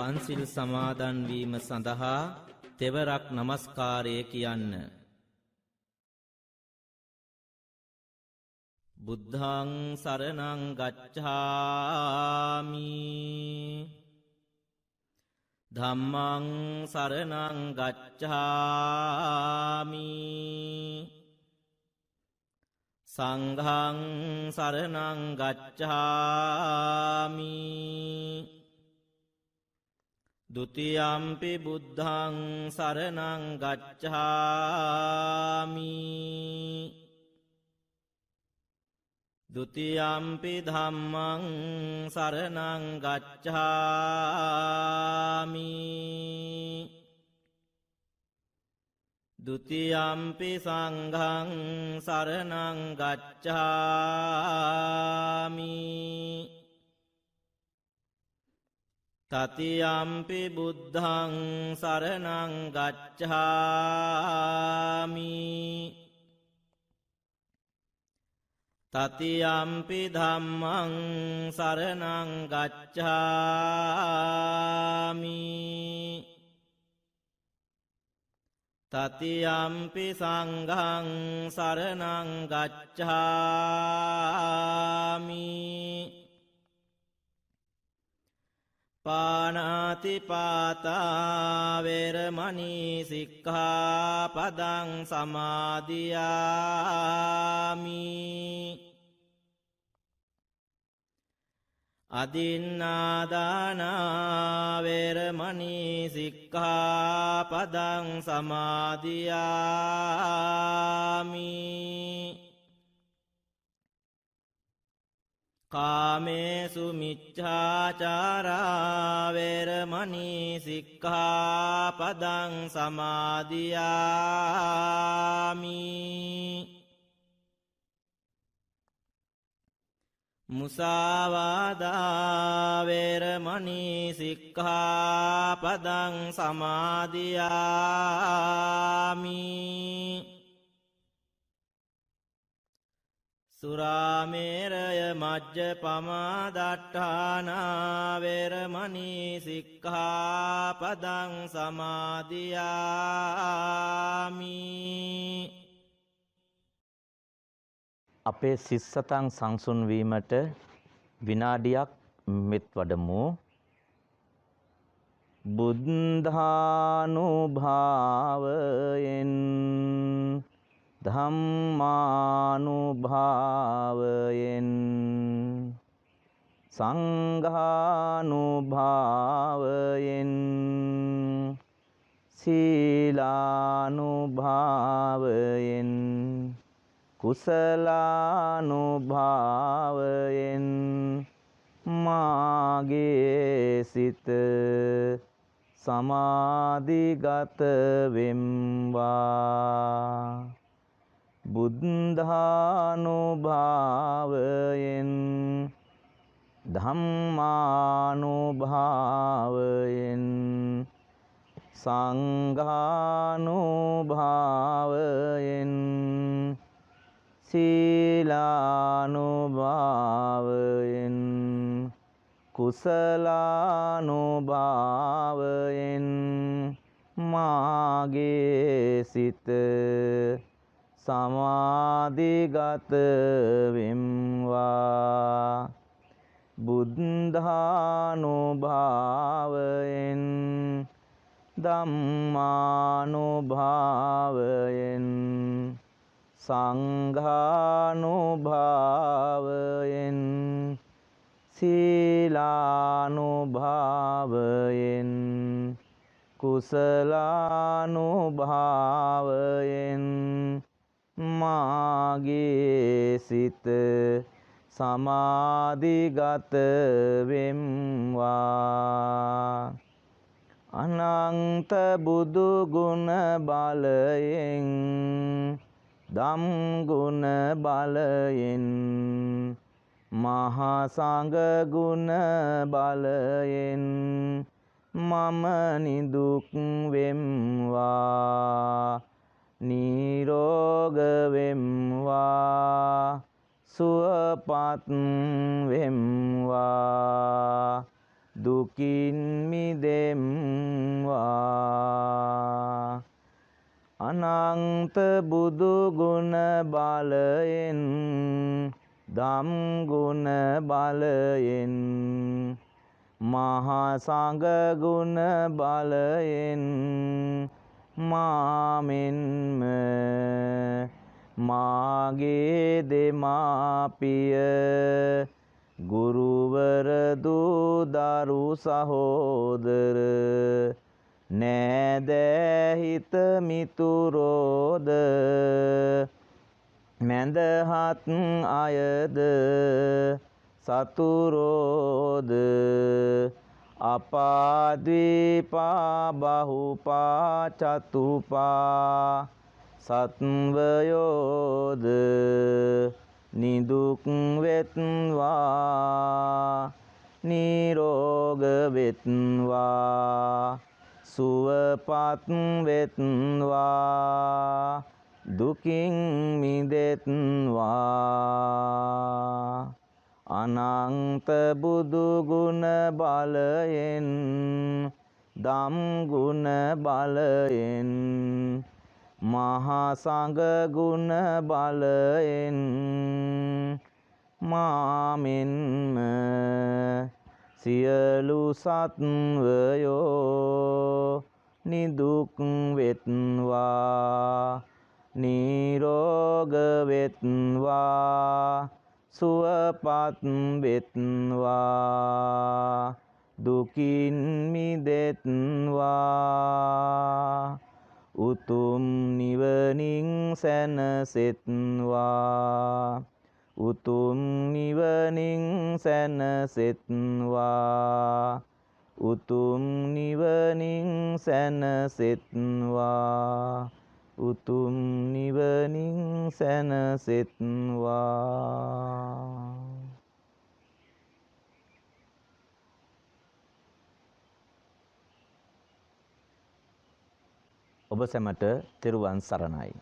පන්සිල් සමාදන් වීම සඳහා තෙවරක් නමස්කාරය කියන්න. බුද්ධං සරණං ගච්ඡාමි ධම්මං සරණං ගච්ඡාමි සංඝං සරණං ගච්ඡාමි ဒုတိယံ පි බුද්ධං සරණං ගච්ඡාමි ဒုတိယံ පි ධම්මං සරණං ගච්ඡාමි ဒုတိယံ පි සංඝං සරණං ගච්ඡාමි တတိယံ පි බුද්ධං සරණං ගච්ඡාමි တတိယံ පි ධම්මං සරණං ගච්ඡාමි တတိယံ පි සංඝං සරණං ගච්ඡාමි ปานาติปาตาเวรมณีสิกขาปดังสมาธิยามิอดินนาดานาเวรมณีสิกขาปดังสมาธิยามิกาเมสุมิจฉาจาราเวรมณีสิกขาปดังสมาธิยามิมุสาวาดาเวรมณีสิกขาปดังสมาธิยามิสุราเมรยมัจจปมาดัฏฐานาเวรมณีสิกขาปดังสมาธิยามิ අපේ සිස්සතන් සංසුන් වීමට විනාඩියක් මෙත් වඩමු. බුද්ධානුභාවයෙන් ධම්මානුභාවයෙන් සංඝානුභාවයෙන් සීලානුභාවයෙන් කුසලානුභාවයෙන් මාගේ සිත සමාධිගත වෙම්වා. බුද්ධානුභාවයෙන් ධම්මානුභාවයෙන් සංඝානුභාවයෙන් සීලානුභාවයෙන් කුසලානුභාවයෙන් මාගේ සිත සමාධිගත වෙම්වා. බුද්ධානුභාවයෙන් ධම්මානුභාවයෙන් සංඝානුභාවයෙන් සීලානුභාවයෙන් කුසලානුභාවයෙන් මාගේ සිත සමාධිගත වෙම්වා. අනන්ත බුදු ගුණ බලයෙන් ධම් ගුණ බලයෙන් මහා සංඝ ගුණ බලයෙන් මම නිදුක් වෙම්වා. නිරෝග වෙම්වා. සුවපත් වෙම්වා. දුකින් මිදේ අනන්ත බුදු ගුණ බලයෙන් ධම් ගුණ බලයෙන් මහා සංඝ ගුණ බලයෙන් මාමෙන්ම මාගේ දෙමාපිය ගුරුවර දූ දරු සහෝදර නෑදෑ හිත මිතුරෝද මැදහත් අයද සතුරෝද අපාද්වීපා බහුපා චතුපා සත්වයෝද නිදුක් වෙත්වා නිරෝග වෙත්වා සුවපත් වෙත්වා දුකින් මිදෙත්වා අනන්ත බුදු ගුණ බලයෙන් ධම් ගුණ බලයෙන් මහා සංඝ ගුණ බලයෙන් මාමෙන්ම සියලු සත්වයෝ නිදුක් වෙත්වා නිරෝග වෙත්වා සුවපත් වෙත්වා දුකින් මිදෙත්වා උතුම් නිවනින් සැනසෙත්වා උතුම් නිවනින් සැනසෙත්වා උතුම් නිවනින් සැනසෙත්වා උතුම් නිවනින් සැනසෙත්වා ඔබ සැමට තෙරුවන් සරණයි.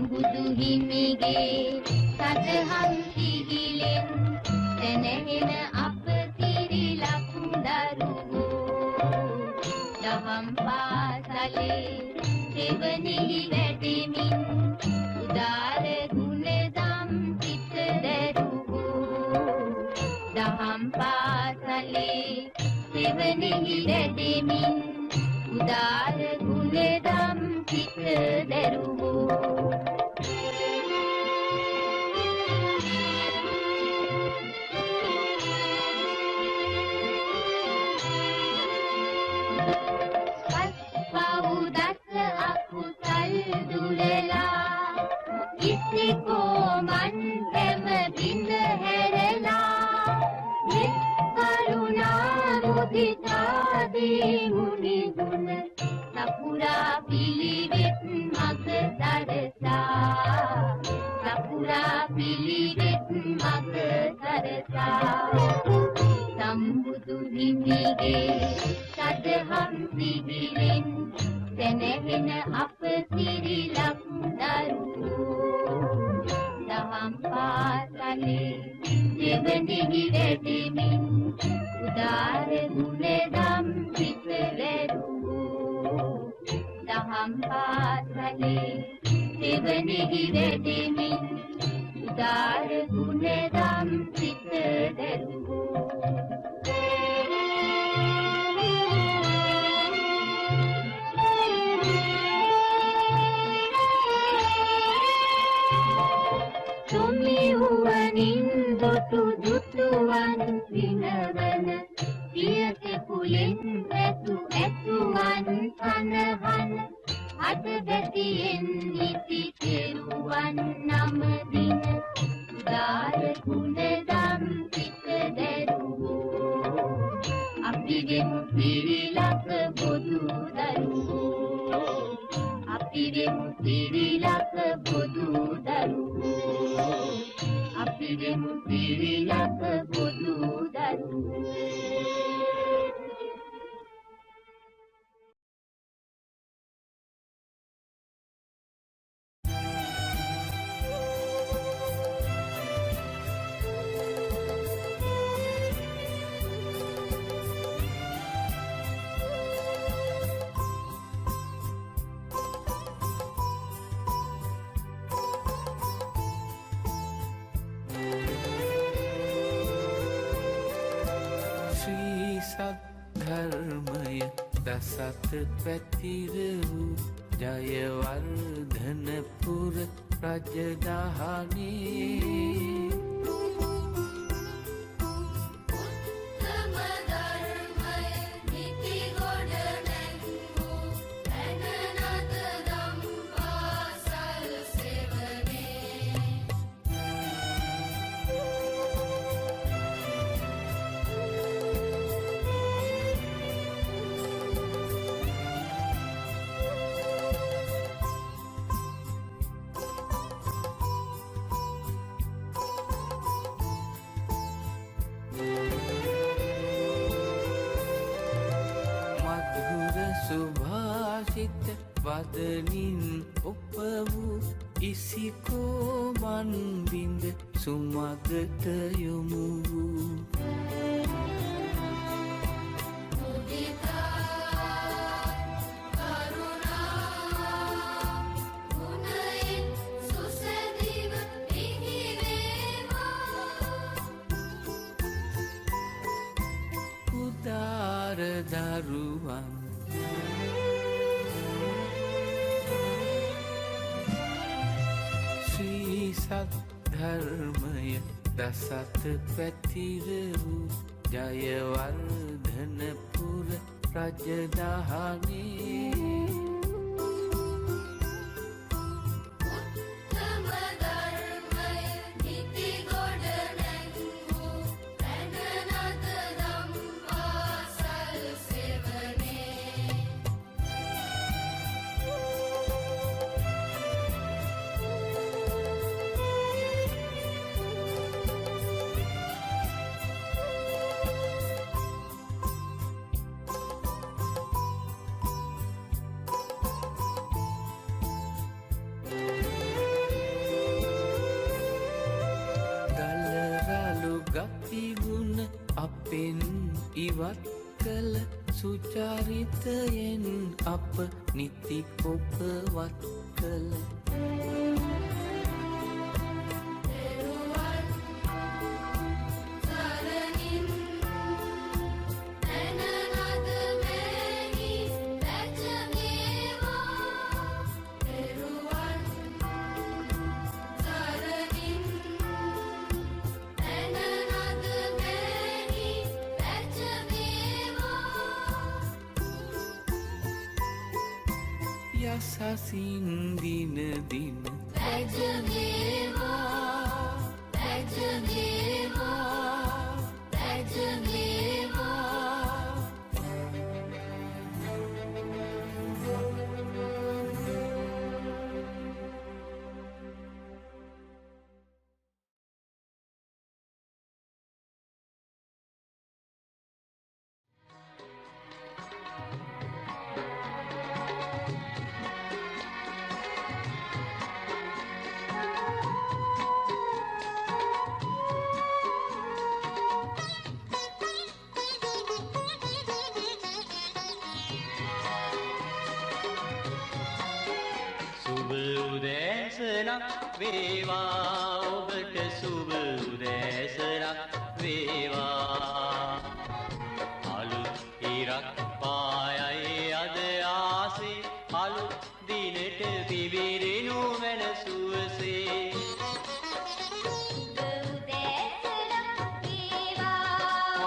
සම්බුදු හිමිගේ සදහම් සිහිලෙන් දැනෙන අප තිරිලක් දරුවෝ දහම් පාසලේ දෙවනෙහි වැඩෙමින් උදාර ගුණදම් සිත දරුවෝ දහම් පාසලේ දෙවනෙහි වැඩෙමින් උදාර ගුණදම් සිත දරුවෝ සම්බුදු හිමිගේ සදහම් සිහිලෙන් දැනෙන අප සිරිලක් දරුවෝ දහම් පාසලේ දෙවනෙහි වැඩෙමින් උදාර ගුණදම් සිත දරුවෝ දහම් පාසලේ දෙවනෙහි වැඩෙමින් උදාර ගුණදම් සිත දරුවෝ තුමිවුවනින් දොටු දුටුවන් විනවන පියක කුලෙන් ඇතු ඇතුවන් කනහන අද බැතියෙන් නිති කෙරුවන් නමදින උදාර ගුණදම් සිත දරුවෝ අපි වෙමු පිරිලක බොදු දරුවෝ අපි වෙමු පිරිලක බොදු දරුවෝ අපි වෙමු පිරිලක බොදු දරුවෝ ධර්මය දසත පැතිර වූ ජයවර්ධනපුර රජදහනේ සුභාෂිත වදනින් ඔප වූ ඉසිකෝ මන්බින්ද සුමගට යොමු වූ උදාර දරුවන් ධර්මය දසත පැතිර වූ ජයවර්ධනපුර රජදහනේ ඉවත් කළ සුචරිතයෙන් අප නිති ඔබවත් කළ යසසින් දින දින පැජමේවා පැජමේවා පැජමේවා සුබ උදෑසනක් වේවා ඔබට සුබ උදෑසනක් වේවා අලුත් ඉරක් පායයි අද ආසේ අලුත් දිනට පිබිරෙනු මැන සුවසේ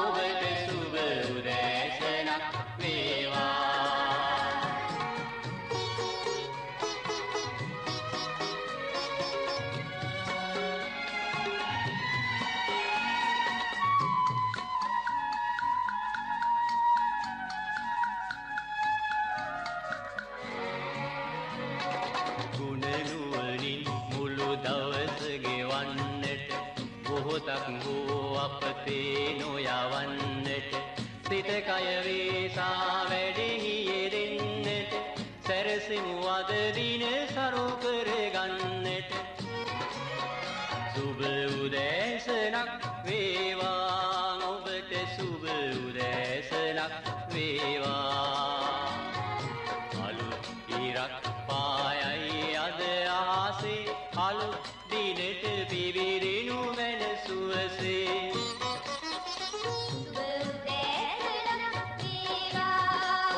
ඔබට සුබ උදෑසනක් වේවා මොහොතක් වූ අපතේ නොයවන්නට සිත කය වේසා වැඩෙහි යෙදෙන්නට සැරසෙමු අද දින සරු කරගන්නට සුබ උදෑසනක් වේවා ඔබට සුබ උදෑසනක් වේවා අලුත් ඉරක් පායයි අද ආසේ අලුත් දිනට පිබිරෙනු මැන සුවසේ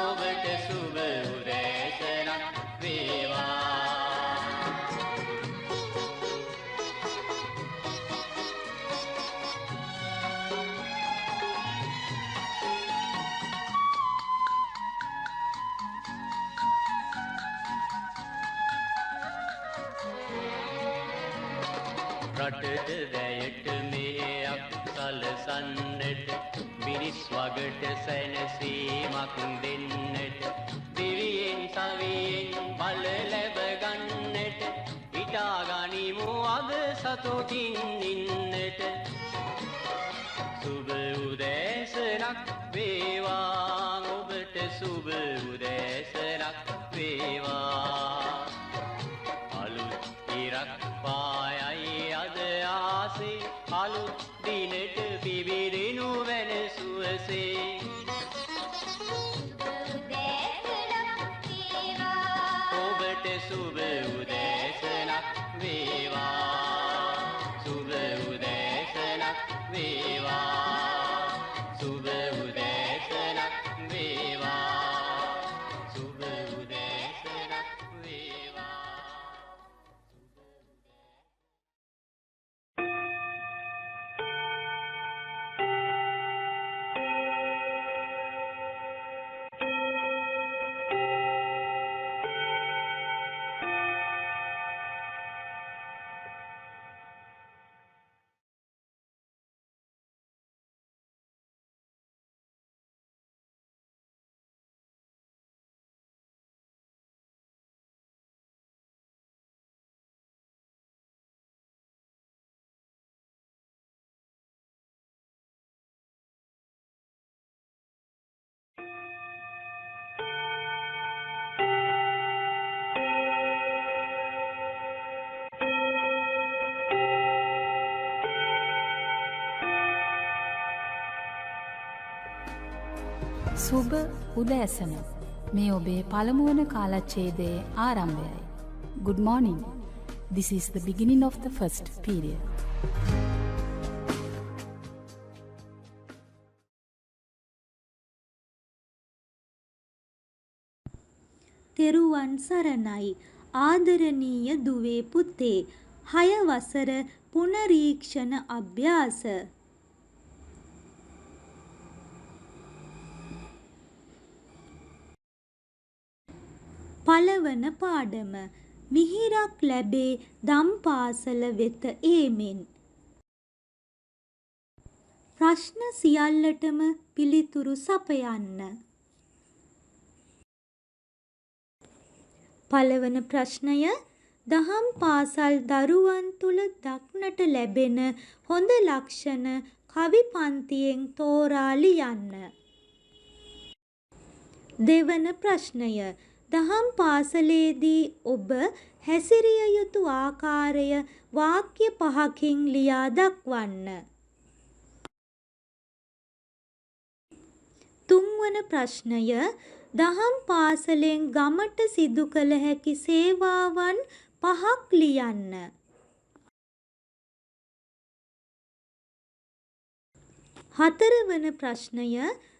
ඔබට සුබ උදෑසනක් වේවා රටට වැයට මෙහෙයක් සලසන්නට මිනිස් වගට සැනසීමක් දෙන්නට දිවියෙන් සවියෙන් බල ලැබ ගන්නට හිතා ගනිමු අද සතුටින් ඉන්නට සුබ උදෑසනක් වේවා ඔබට සුබ උදෑසනක් වේවා අලුත් ඉරක් පායයි අද ආසේ අලුත් දිනට පිබිරෙනු මැන සුවසේ ඔබට සුබ උදෑසනක් වේවා සුබ උදෑසනක් වේවා සුබ උදෑසනක් වේවා සුබ උදෑසනක් වේවා සුබ උදෑසන. මේ ඔබේ පළමුවන කාලච්ඡේදයේ ආරම්භයයි. Good morning. This is the beginning of the first period. තෙරුවන් සරණයි. ආදරණීය දුවේ පුතේ 6 වසර පුනරීක්ෂණ අභ්‍යාස. පළවන පාඩම මිහිරක් ලැබේ දම් පාසල වෙත ඒමෙන්. ප්‍රශ්න සියල්ලටම පිළිතුරු සපයන්න. පළවන ප්‍රශ්නය දහම් පාසල් දරුවන් තුල දක්නට ලැබෙන හොඳ ලක්ෂණ කවි පන්තියෙන් තෝරා ලියන්න. දෙවන ප්‍රශ්නය දහම් පාසලේදී ඔබ හැසිරිය යුතු ආකාරය වාක්‍ය 5කින් ලියා දක්වන්න. තුන්වන ප්‍රශ්නය දහම් පාසලෙන් ගමට සිදු කළ හැකි සේවාවන් 5ක් ලියන්න. හතරවන ප්‍රශ්නය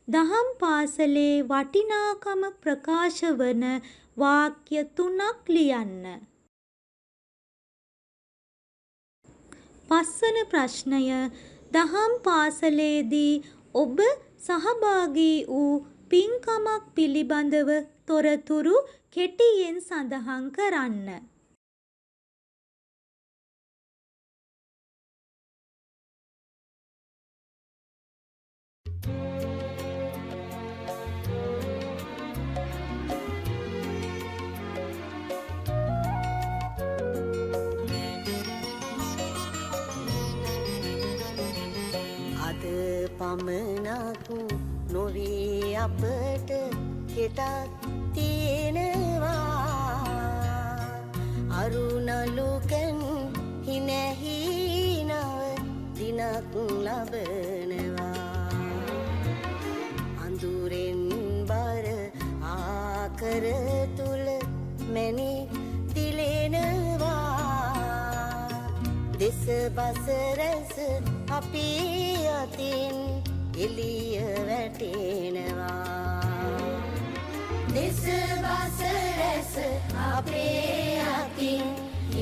දහම් පාසලේ වටිනාකම ප්‍රකාශ වන වාක්‍ය 3ක් ලියන්න. පස්වන ප්‍රශ්නය දහම් පාසලේදී ඔබ සහභාගී වූ පින්කමක් පිළිබඳව තොරතුරු කෙටියෙන් සඳහන් කරන්න. අද පමණක් නොවේ අපට කෙටක් තියෙනවා අරුණලුකන් හිනැහි නව දිනක් ලබනවා අඳුරෙන් බර ආකර තුල මැනි දිලෙනවා දෙස බස රැස අපේ අතින් එළිය වැටෙනවා දෙස බස රැස අපේ අතින්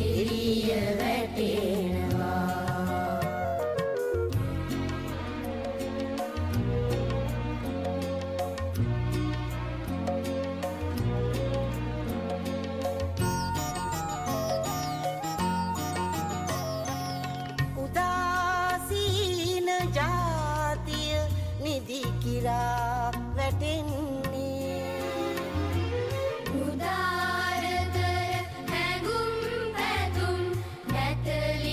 එළිය වැටෙනවා උදාසීන ජාතිය නිදි කිරා වැටෙන්නේ උදාරතර හැඟුම් පැතුම් නැතලියලන්නේ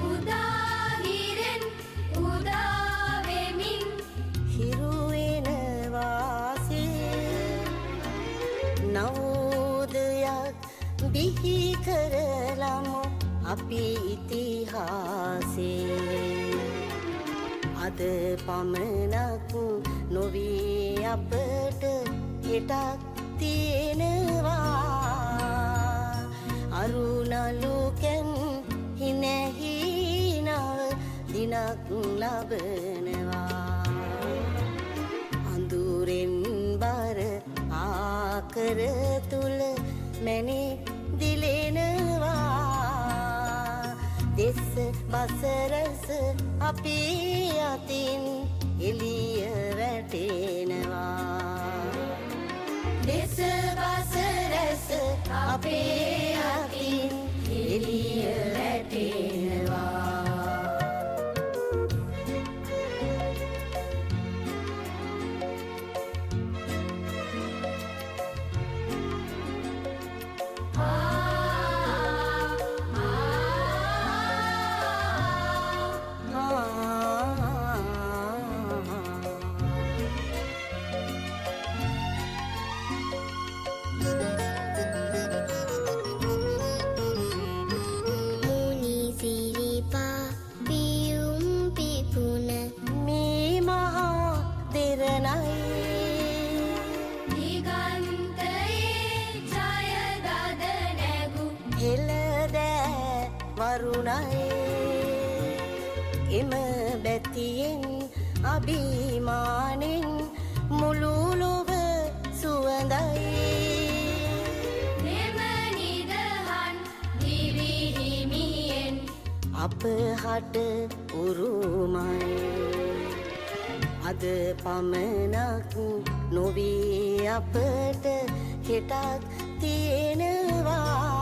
උදාහිරෙන් උදාවෙමින් හිරුවෙන වාසේ නවෝදයක් බිහි කරලමු අපි ඉතිහාසේ අද පමණක් නොවේ අපට හෙටක් තියෙනවා අරුණලුකන් හිනැහි නව දිනක් ලබනවා අඳුරෙන් බර ආකර තුල මැනි දිලෙනවා දෙස බස රැස අපේ අතින් එළිය වැටෙනවා දෙස බස රැස අපේ අතින් එළිය වැටෙනවා හෙළදෑ වරුණයි එම බැතියෙන් අභිමානෙන් මුළු ලොව සුවඳයි මෙම නිදහන් දිවිහිමියෙන් අප හට උරුමයි අද පමණක් නොවී අපට හෙටත් තියෙනවා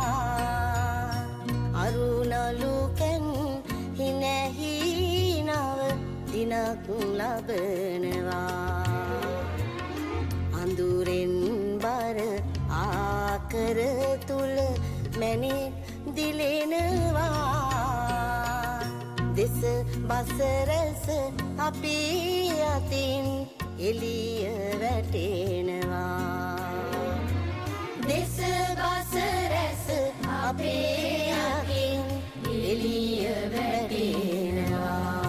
අරුණලුකැන් හිනැහි නව දිනක් ලබනවා අඳුරෙන් බර ආකර තුල මැණික් දිලෙනවා දෙස බසරස අපි අතින් එළිය වැටෙනවා දෙස බසරස අපේ අතින් එළිය වැටෙනවා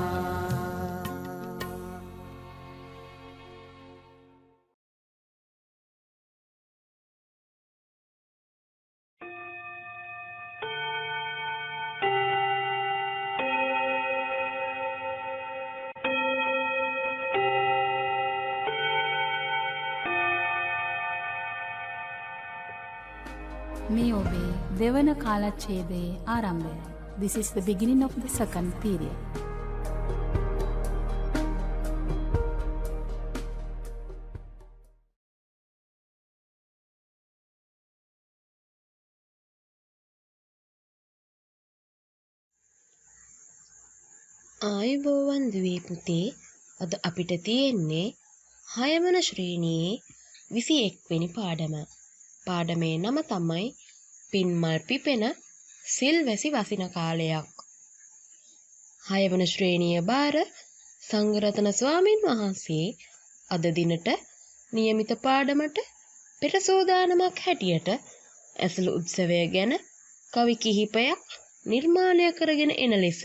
මේ ඔබේ දෙවන කාලච්ඡේදයේ ආරම්භයයි. This is the beginning of the second period. ආයුබෝවන් දුවේ පුතේ අද අපිට තියෙන්නේ 6 වන ශ්‍රේණියේ 21 වෙනි පාඩම. පාඩමේ නම තමයි පින්මල් පිපෙන සිල්වැසි වසින කාලයක්. 6 වන ශ්‍රේණිය බාර සංඝරත්න ස්වාමින් වහන්සේ අද දිනට નિયમિત පාඩමට පෙර සෝදානමක් හැටියට ඇසළ උත්සවය ගැන කවි කිහිපයක් නිර්මාණය කරගෙන එන ලෙස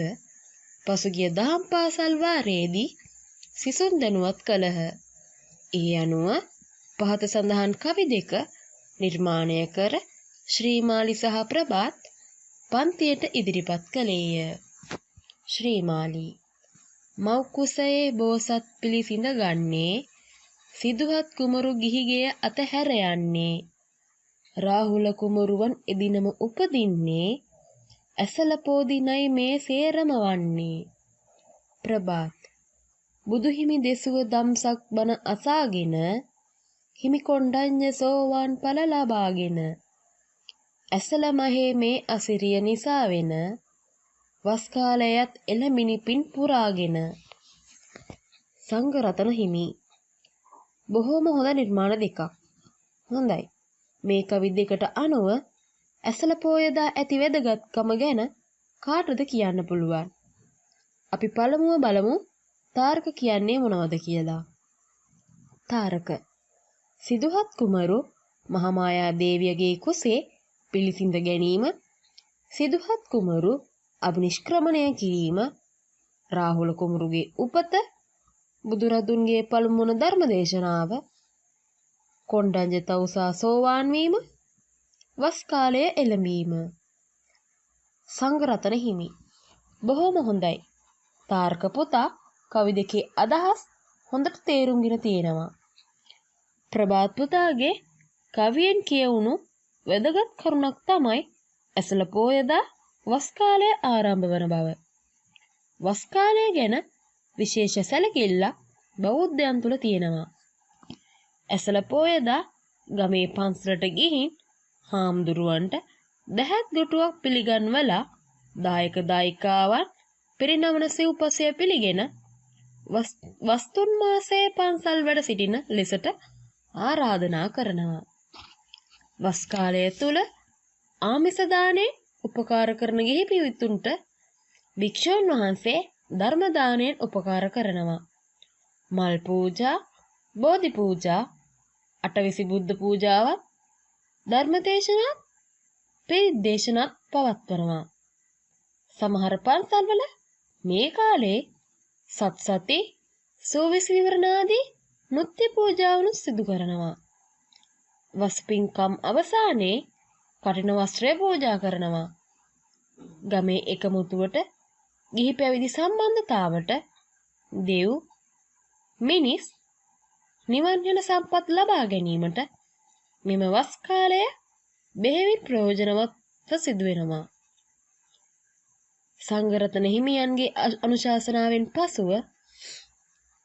පසුගිය දහම් පාසල් වාරයේදී සිසුන් දැනුවත් කළහ. ඒ අනුව පහත සඳහන් කවි දෙක නිර්මාණය කර ශ්‍රීමාලි සහ ප්‍රභාත් පන්තියට ඉදිරිපත් කළේය. ශ්‍රීමාලි මව් කුසයේ බෝසත් පිළිසිඳ ගන්නේ සිදුහත් කුමරු ගිහිගේ අතහැර යන්නේ රාහුල කුමරුවන් එදිනම උපදින්නේ ඇසල පෝදිනයි මේ සේරම වන්නේ. ප්‍රභාත් බුදුහිමි දෙසුව දම්සක් බණ අසාගෙන හිමි කොණ්ඩඤ්ඤ සෝවාන් ඵල ලබාගෙන ඇසල මහේ මේ අසිරිය නිසා වෙන වස් කාලයත් එළමිනි පින් පුරාගෙන. සංඝරතන හිමි බොහෝම හොඳ නිර්මාණ දෙකක්. හොඳයි. මේ කවි දෙකට අනුව ඇසල පෝයදා ඇති වැදගත්කම ගැන කාටද කියන්න පුළුවන්? අපි පළමුව බලමු තාරක කියන්නේ මොනවද කියලා. තාරක සිදුහත් කුමරු මහමායා දේවියගේ කුසේ පිළිසිඳ ගැනීම, සිදුහත් කුමරු අභිනිෂ්ක්‍රමණය කිරීම, රාහුල කුමරුගේ උපත, බුදුරදුන්ගේ පළමුවන ධර්මදේශනාව, කොණ්ඩඤ්ඤ තවුසා සෝවාන් වීම, වස් කාලය එළඹීම. සංඝරතන හිමි බොහොම හොඳයි. තාරක පුතා කවි දෙකේ අදහස් හොඳට තේරුම්ගෙන තියෙනවා. ප්‍රභාත් පුතාගේ කවියෙන් කියවුණු වැදගත් කරුණක් තමයි ඇසළ පෝයදා වස් කාලය ආරම්භ වන බව. වස් කාලය ගැන විශේෂ සැලකිල්ලක් බෞද්ධයන් තුළ තියෙනවා. ඇසළ පෝයදා ගමේ පන්සලට ගිහින් හාමුදුරුවන්ට දහත් ගොටුවක් පිළිගන්වලා දායක දායිකාවන් පිරිනමන සිව්පසය පිළිගෙන වස්තුන් මාසයේ පන්සල් වැඩ සිටින ලෙසට ආරාධනා කරනවා. වස් කාලය තුල ආමිස දාණයෙන් උපකාර කරන ගිහි පිරිතුන්ට භික්ෂුන් වහන්සේ ධර්ම දාණයෙන් උපකාර කරනවා. මල් පූජා, බෝධි පූජා, අටවිසි බුද්ධ පූජාවත්, ධර්ම දේශනාත්, පිරිත් දේශනාත් පවත්වනවා. සමහර පන්සල්වල මේ කාලේ සත්සති, සෝවිසි විවරණාදී නෘත්‍ය පූජාවනු සිදු කරනවා. වස් පින්කම් අවසානයේ කටින වස්ත්‍රය පූජා කරනවා. ගමේ එකමුතුවට ගිහි පැවිදි සම්බන්ධතාවට දෙව් මිනිස් නිවන් යන සම්පත් ලබා ගැනීමට මෙම වස් කාලය බෙහෙවින් ප්‍රයෝජනවත්ව සිදුවෙනවා. සංඝරතන හිමියන්ගේ අනුශාසනාවෙන් පසුව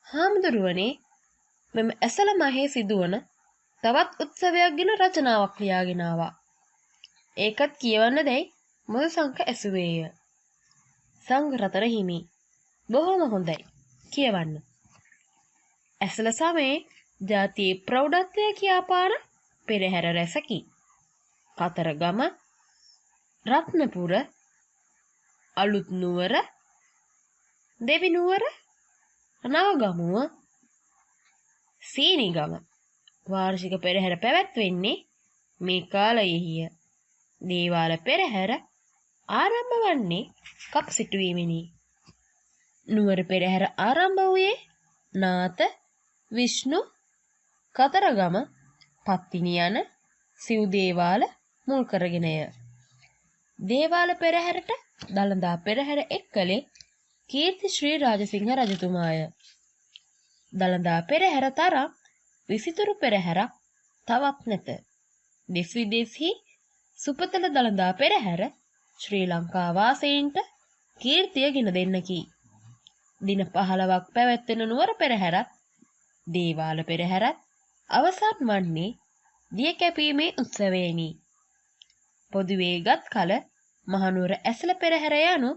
හාමුදුරුවනේ මෙම ඇසළ මහේ සිදුවන තවත් උත්සවයක් ගැන රචනාවක් ලියාගෙන ආවා. ඒකත් කියවන්න දැයි මුල් සංඝ ඇසුවේය. සංඝරතන හිමි බොහොම හොඳයි කියවන්න. ඇසළ සමයේ ජාතියේ ප්‍රෞಢත්වය කියාපාන පෙරහැර රැසකි. කතරගම, රත්නපුර, අලුත් නුවර, දෙවි නුවර, නවගමුව, සීනිගම වාර්ෂික පෙරහැර පැවැත්වෙන්නේ මේ කාලයෙහිය. දේවාල පෙරහැර ආරම්භ වන්නේ කප් සිටුවීමෙනි. නුවර පෙරහැර ආරම්භ වූයේ නාත, විෂ්ණු, කතරගම, පත්තිනි යන සිව් දේවාල මුල් කරගෙනය. දේවාල පෙරහැරට දළදා පෙරහැර එක් කළේ කීර්ති ශ්‍රී රාජසිංහ රජතුමාය. දළදා පෙරහැර තරම් විසිතුරු පෙරහැරක් තවත් නැත. දෙස් විදෙස්හි සුපතල දළදා පෙරහැර ශ්‍රී ලංකා වාසීන්ට කීර්තිය ගෙන දෙන්නකි. දින 15ක් පැවැත්වෙන නුවර පෙරහැරත් දේවාල පෙරහැරත් අවසන් වන්නේ දිය කැපීමේ උත්සවයෙනි. පොදුවේ ගත් කල මහනුවර ඇසළ පෙරහැර යනු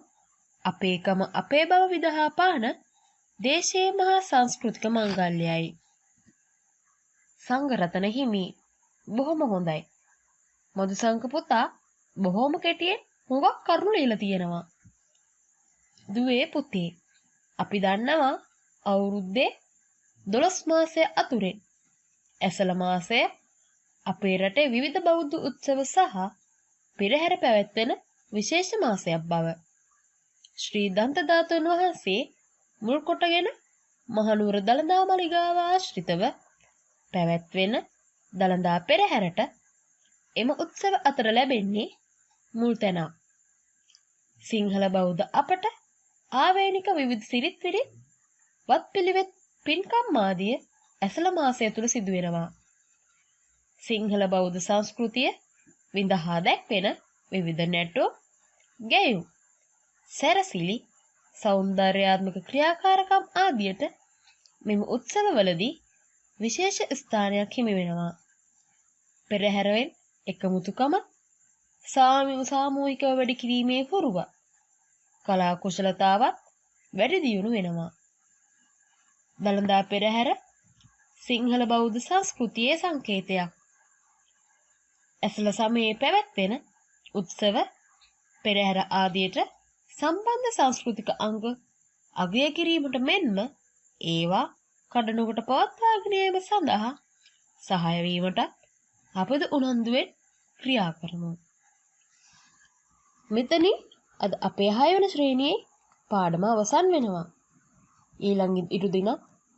අපේකම අපේ බව විදහා පාන දේශයේ මහා සංස්කෘතික මංගල්‍යයයි. සංඝරතන හිමි බොහොම හොඳයි. මధు සංඝ පුතා බොහොම කෙටියෙන් හුඟක් කරුණු ලියලා තියෙනවා. දුවේ පුතේ අපි දන්නවා අවුරුද්දේ 12 මාසය අතුරෙන් ඇසළ මාසය අපේ රටේ විවිධ බෞද්ධ උත්සව සහ පෙරහැර පැවැත්වෙන විශේෂ මාසයක් බව. ශ්‍රී දන්ත ධාතුන් වහන්සේ මුල් කොටගෙන මහනුවර දළදා මාලිගාව ආශ්‍රිතව පැවැත්වෙන දළදා පෙරහැරට එම උත්සව අතර ලැබෙන්නේ මුල් තැනක්. සිංහල බෞද්ධ අපට ආවේනික විවිධ සිරිත් විරිත් වත්පිළිවෙත් පින්කම් ආදිය ඇසළ මාසය තුල සිදුවෙනවා. සිංහල බෞද්ධ සංස්කෘතිය විඳහා දැක්වෙන විවිධ නැටුම්, ගැයුම්, සැරසිලි, සෞන්දර්යාත්මක ක්‍රියාකාරකම් ආදියට මෙම උත්සවවලදී විශේෂ ස්ථානයක් හිමි වෙනවා. පෙරහැරෙන් එකමුතුකම සාමූහිකව වැඩි කිරීමේ පුරුව කලා කුසලතාවත් වැඩි දියුණු වෙනවා. දළදා පෙරහැර සිංහල බෞද්ධ සංස්කෘතියේ සංකේතයක්. ඇසළ සමයේ පැවැත්වෙන උත්සව පෙරහැර ආදියට සම්බන්ධ සංස්කෘතික අංග අගය කිරීමට මෙන්ම ඒවා කඩනුකට පවත්වාගෙන යාම සඳහා සහාය වීමට අපද උනන්දුවෙන් ක්‍රියා කරමු. මෙතනින් අද අපේ 6 වෙනි ශ්‍රේණියේ පාඩම අවසන් වෙනවා. ඊළඟ ඉරු දින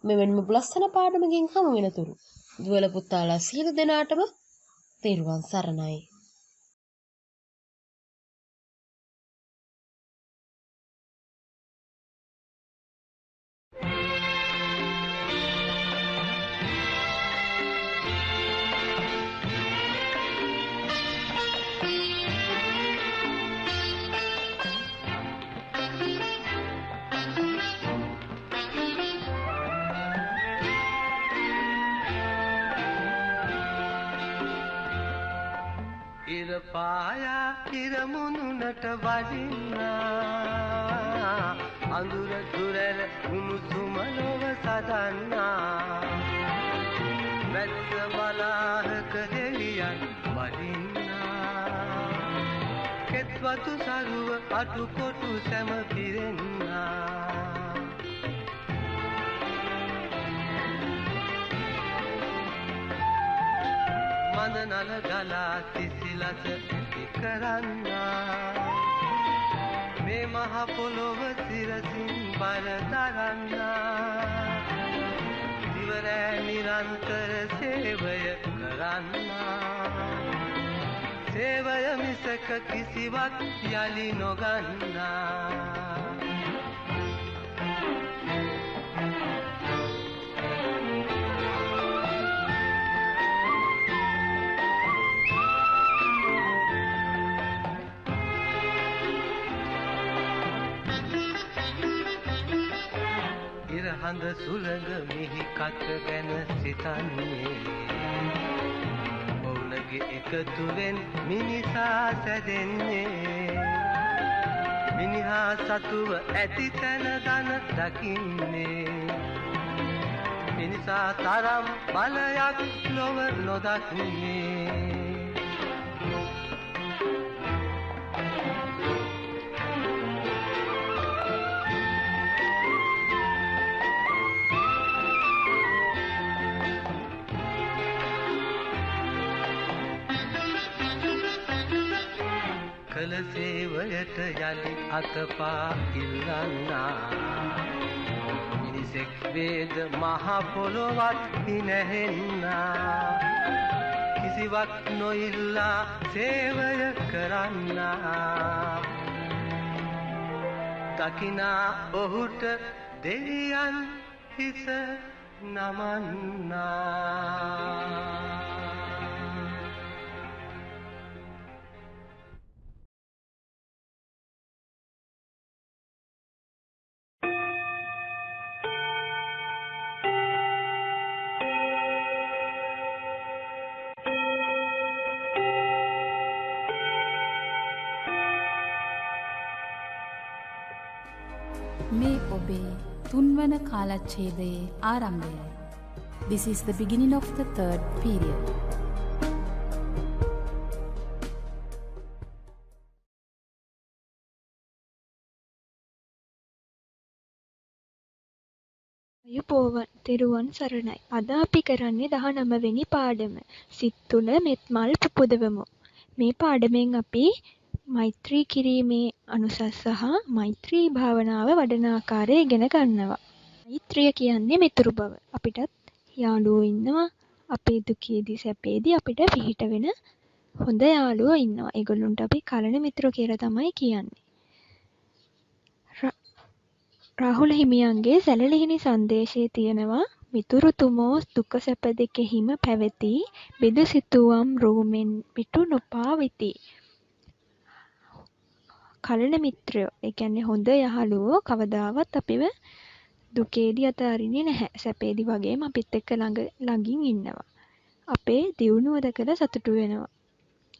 මෙවැනිම ලස්සන පාඩමකින් හමු වෙනතුරු දුවල පුතාලා සියලු දෙනාටම තෙරුවන් සරණයි. පායා ඉරමුණුනට වඩින්නා අඳුර දුරර උණුසුම ලොව සදන්නා වැස්ස වලාහක දෙවියන් වඩින්නා කෙත්වතු සරුව අටුකොටු සැම පිරෙන්නා මදනල ගලා සිසිලස ඇති කරන්නා මේ මහ පොළොව සිරසින් බර දරන්නා දිවරෑ නිරන්තර සේවය කරන්නා සේවය මිසක කිසිවක් යලි නොගන්නා ඉරහඳ සුළඟ මිහි කත ගැන සිතන්නේ ඔවුනගේ එකතුවෙන් මිනිසා සැදෙන්නේ මිනිහා සතුව ඇති තැන දන දකින්නේ මිනිසා තරම් බලයක් ලොව නොදක්න්නේ කළ සේවයට යලි අතපා ඉල්ලන්නා මිනිසෙක් වේද මහ පොළොවත් පිනැහෙන්නා කිසිවක් නොඉල්ලා සේවය කරන්නා දකිනා ඔහුට දෙවියන් හිස නමන්නා මේ ඔබේ තුන්වන කාලච්ඡේදයේ ආරම්භයයි. This is the beginning of the third period. යුපෝවන් තෙරුවන් සරණයි. අද අපි කරන්නේ 19 වෙනි පාඩම. සිත් තුළ මෙත් මල් පුපුදවමු. මේ පාඩමෙන් අපි මෛත්‍රී කිරීමේ අනුසස් සහ මෛත්‍රී භාවනාව වඩන ආකාරය ඉගෙන ගන්නවා. මෛත්‍රිය කියන්නේ මිතුරු බව. අපිටත් යාළුවෝ ඉන්නවා. අපේ දුකේදී සැපේදී අපිට පිහිට වෙන හොඳ යාළුවෝ ඉන්නවා. ඒගොල්ලන්ට අපි කලණ මිතුරෝ කියලා තමයි කියන්නේ. රාහුල හිමියන්ගේ සැලලිහිණි සංදේශයේ තියෙනවා මිතුරුතුමෝ දුක සැප දෙකෙහිම පැවති බෙද සිතුවම් රෝමෙන් පිටු නොපාවිති. කලණ මිත්‍රයෝ, ඒ කියන්නේ හොඳ යහළුවෝ කවදාවත් අපිව දුකේදී අතාරින්නේ නැහැ. සැපේදී වගේම අපිත් එක්ක ළඟින් ඉන්නවා. අපේ දියුණුව දැකලා සතුටු වෙනවා.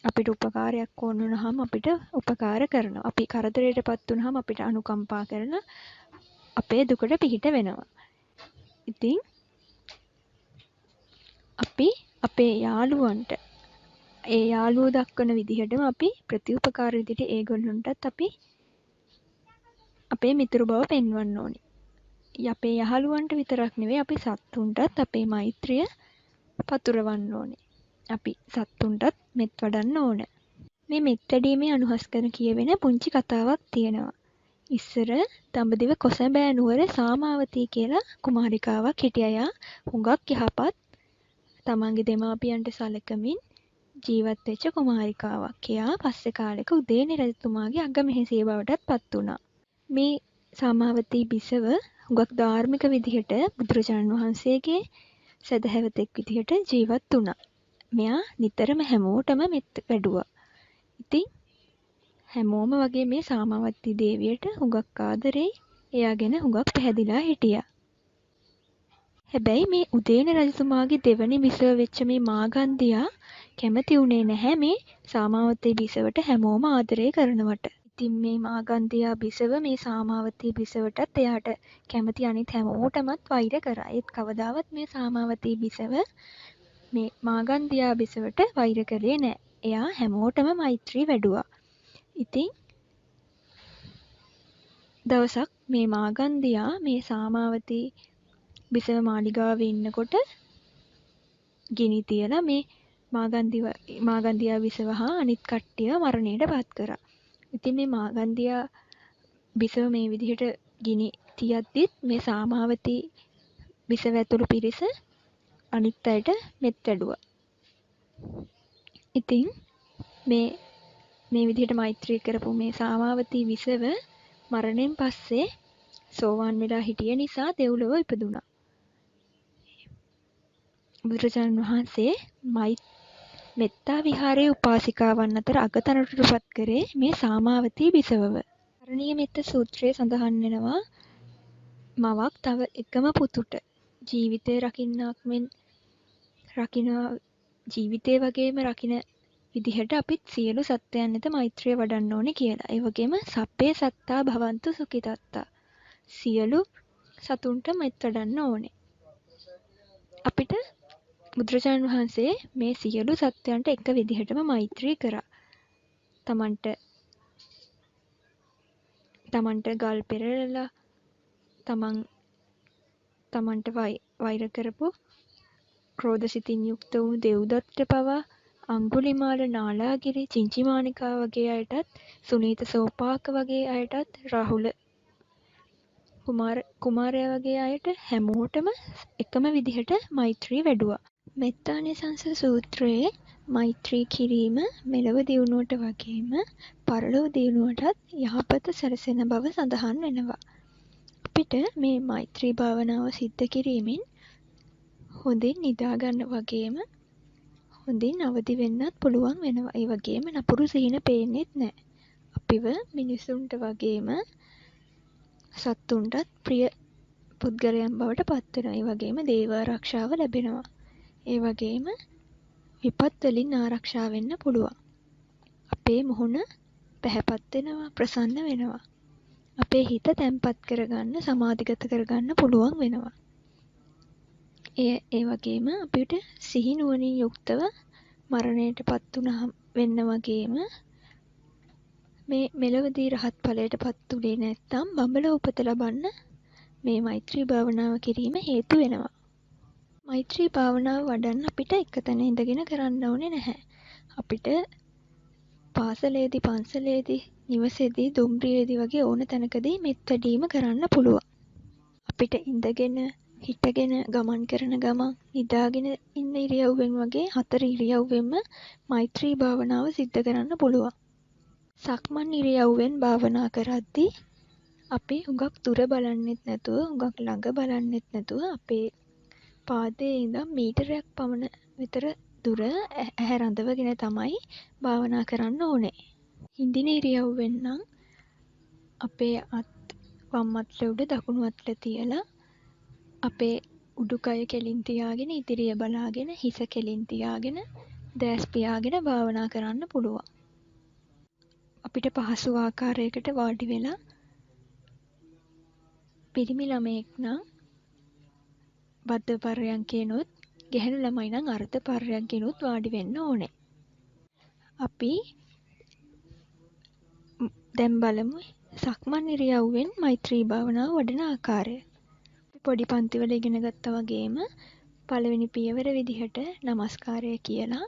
අපිට උපකාරයක් ඕන වුණාම අපිට උපකාර කරනවා. අපි කරදරයටපත් වුණාම අපිට අනුකම්පා කරන අපේ දුකට පිහිට වෙනවා. ඉතින් අපි අපේ යාළුවන්ට ඒ යාළුවෝ දක්වන විදිහටම අපි ප්‍රතිඋපකාර විදිහට ඒගොල්ලන්ටත් අපි අපේ මිතුරු බව පෙන්වන්න ඕනේ. අපේ යහළුවන්ට විතරක් නෙවෙයි අපි සත්තුන්ටත් අපේ මෛත්‍රිය පතුරවන්න ඕනේ. අපි සත්තුන්ටත් මෙත් වඩන්න ඕන. මේ මෙත් වැඩීමේ අනුහස් කරන කියවෙන පුංචි කතාවක් තියෙනවා. ඉස්සර දඹදිව කොසඹෑ නුවර සාමාවතී කියලා කුමාරිකාවක් හිටියා. හුඟක් යහපත් තමන්ගේ දෙමාපියන්ට සලකමින් ජීවත් වෙච්ච කුමාරිකාවක්. එයා පස්සේ කාලෙක උදේනි රජතුමාගේ අගමෙහෙසිය බවටත් පත් වුණා. මේ සාමාවතී බිසව හුඟක් ධාර්මික විදිහට බුදුරජාණන් වහන්සේගේ සදහැවතෙක් විදිහට ජීවත් වුණා. මෙයා නිතරම හැමෝටම මෙත් වැඩුවා. ඉතින් හැමෝම වගේ මේ සාමාවතී දේවියට හුඟක් ආදරෙයි. එයා ගැන හුඟක් පැහැදිලා හිටියා. හැබැයි මේ උදේන රජතුමාගේ දෙවනි බිසව වෙච්ච මේ මාගන්දියා කැමති වුණේ නැහැ මේ සාමාවතී බිසවට හැමෝම ආදරය කරනවට. ඉතින් මේ මාගන්දියා බිසව මේ සාමාවතී බිසවටත් එයාට කැමති අනිත් හැමෝටමත් වෛර කරා. ඒත් කවදාවත් මේ සාමාවතී බිසව මේ මාගන්දියා බිසවට වෛර කරේ නැහැ. එයා හැමෝටම මෛත්‍රී වැඩුවා. ඉතින් දවසක් මේ මාගන්දියා මේ සාමාවතී බිසව මාලිගාවේ ඉන්නකොට ගිනි තියලා මේ මාගන්දියා බිසව හා අනිත් කට්ටිය මරණයට පත් කරා. ඉතින් මේ මාගන්දියා බිසව මේ විදිහට ගිනි තියද්දිත් මේ සාමාවතී බිසව ඇතුළු පිරිස අනිත් අයට මෙත් වැඩුවා. ඉතින් මේ විදිහට මෛත්‍රී කරපු මේ සාමාවතී විසව මරණයෙන් පස්සේ සෝවාන් වෙලා හිටිය නිසා දෙව්ලොව ඉපදුනා. බුදුරජාණන් වහන්සේ මෙත්තා විහාරයේ උපාසිකාවන් අතර අගතනටටපත් කරේ මේ සාමාවතී බිසවව. කරණීය මෙත්ත සූත්‍රයේ සඳහන් වෙනවා මවක් තව එකම පුතුට ජීවිතේ රකින්නාක් මෙන් රකින්නා ජීවිතේ වගේම රකින්න විදිහට අපිත් සියලු සත්වයන් වෙත මෛත්‍රිය වඩන්න ඕනේ කියලා. ඒ වගේම සබ්බේ සත්තා භවන්තු සුඛිතත්තා. සියලු සතුන්ට මෙත් වඩන්න ඕනේ. අපිට බුදුරජාණන් වහන්සේ මේ සියලු සත්වයන්ට එක විදිහටම මෛත්‍රී කරා. තමන්ට ගල් පෙරලලා තමන්ට වෛර කරපු ක්‍රෝධ සිතින් යුක්ත වූ දෙව්දත්ත පවා අංගුලිමාල නාලාගිරි චිංචිමානිකා වගේ අයටත් සුනීත සෝපාක වගේ අයටත් රාහුල කුමාරයා වගේ අයට හැමෝටම එකම විදිහට මෛත්‍රී වැඩුවා. මෙත්තානිසංස සූත්‍රයේ මෛත්‍රී කිරීම මෙලොව දියුණුවට වගේම පරලොව දියුණුවටත් යහපත සැලසෙන බව සඳහන් වෙනවා. අපිට මේ මෛත්‍රී භාවනාව සිද්ධ කිරීමෙන් හොඳින් නිදාගන්න වගේම හොඳින් අවදි වෙන්නත් පුළුවන් වෙනවා. ඒ වගේම නපුරු සිහින පේන්නෙත් නැහැ. අපිව මිනිසුන්ට වගේම සත්තුන්ටත් ප්‍රිය පුද්ගලයන් බවට පත් වෙනවා. ඒ වගේම දේව ආරක්ෂාව ලැබෙනවා. ඒ වගේම විපත් වලින් ආරක්ෂා වෙන්න පුළුවන්. අපේ මුහුණ පැහැපත් වෙනවා, ප්‍රසන්න වෙනවා. අපේ හිත තැම්පත් කරගන්න, සමාධිගත කරගන්න පුළුවන් වෙනවා. ඒ වගේම අපිට සිහි නුවණින් යුක්තව මරණයටපත් වුණාම වෙන්න වගේම මේ මෙලොවදී රහත් ඵලයටපත් උනේ නැත්නම් බඹල උපත ලබන්න මේ මෛත්‍රී භාවනාව කිරීම හේතු වෙනවා. මෛත්‍රී භාවනාව වඩන්න අපිට එක තැන ඉඳගෙන කරන්න ඕනේ නැහැ. අපිට පාසලේදී, පන්සලේදී, නිවසේදී, දුම්රියේදී වගේ ඕන තැනකදී මෙත් වැඩීම කරන්න පුළුවන්. අපිට ඉඳගෙන, හිටගෙන, ගමන් කරන ගමන්, නිදාගෙන ඉන්න ඉරියව්වෙන් වගේ 4 ඉරියව්වෙන්ම මෛත්‍රී භාවනාව සිද්ධ කරන්න පුළුවන්. සක්මන් ඉරියව්වෙන් භාවනා කරද්දී අපි හුඟක් දුර බලන්නෙත් නැතුව, හුඟක් ළඟ බලන්නෙත් නැතුව අපේ පාදයේ ඉඳන් මීටරයක් පමණ විතර දුර ඇහැ රඳවගෙන තමයි භාවනා කරන්න ඕනේ. හිඳින ඉරියව්වෙන් නම් අපේ වම් අත්ල උඩ දකුණු අත්ල තියලා අපේ උඩුකය කෙලින් තියාගෙන ඉදිරිය බලාගෙන හිස කෙලින් තියාගෙන දැස් පියාගෙන භාවනා කරන්න පුළුවන්. අපිට පහසු ආකාරයකට වාඩි වෙලා පිරිමි ළමයෙක් නම් බද්ධ පර්යංකේනොත් ගැහැණු ළමයි නම් අර්ධ පර්යංකේනොත් වාඩි වෙන්න ඕනේ. අපි දැන් බලමු සක්මන් ඉරියව්වෙන් මෛත්‍රී භාවනාව වඩන ආකාරය. පොඩි පන්තිවල ඉගෙන ගත්තා වගේම පළවෙනි පියවර විදිහට নমස්කාරය කියලා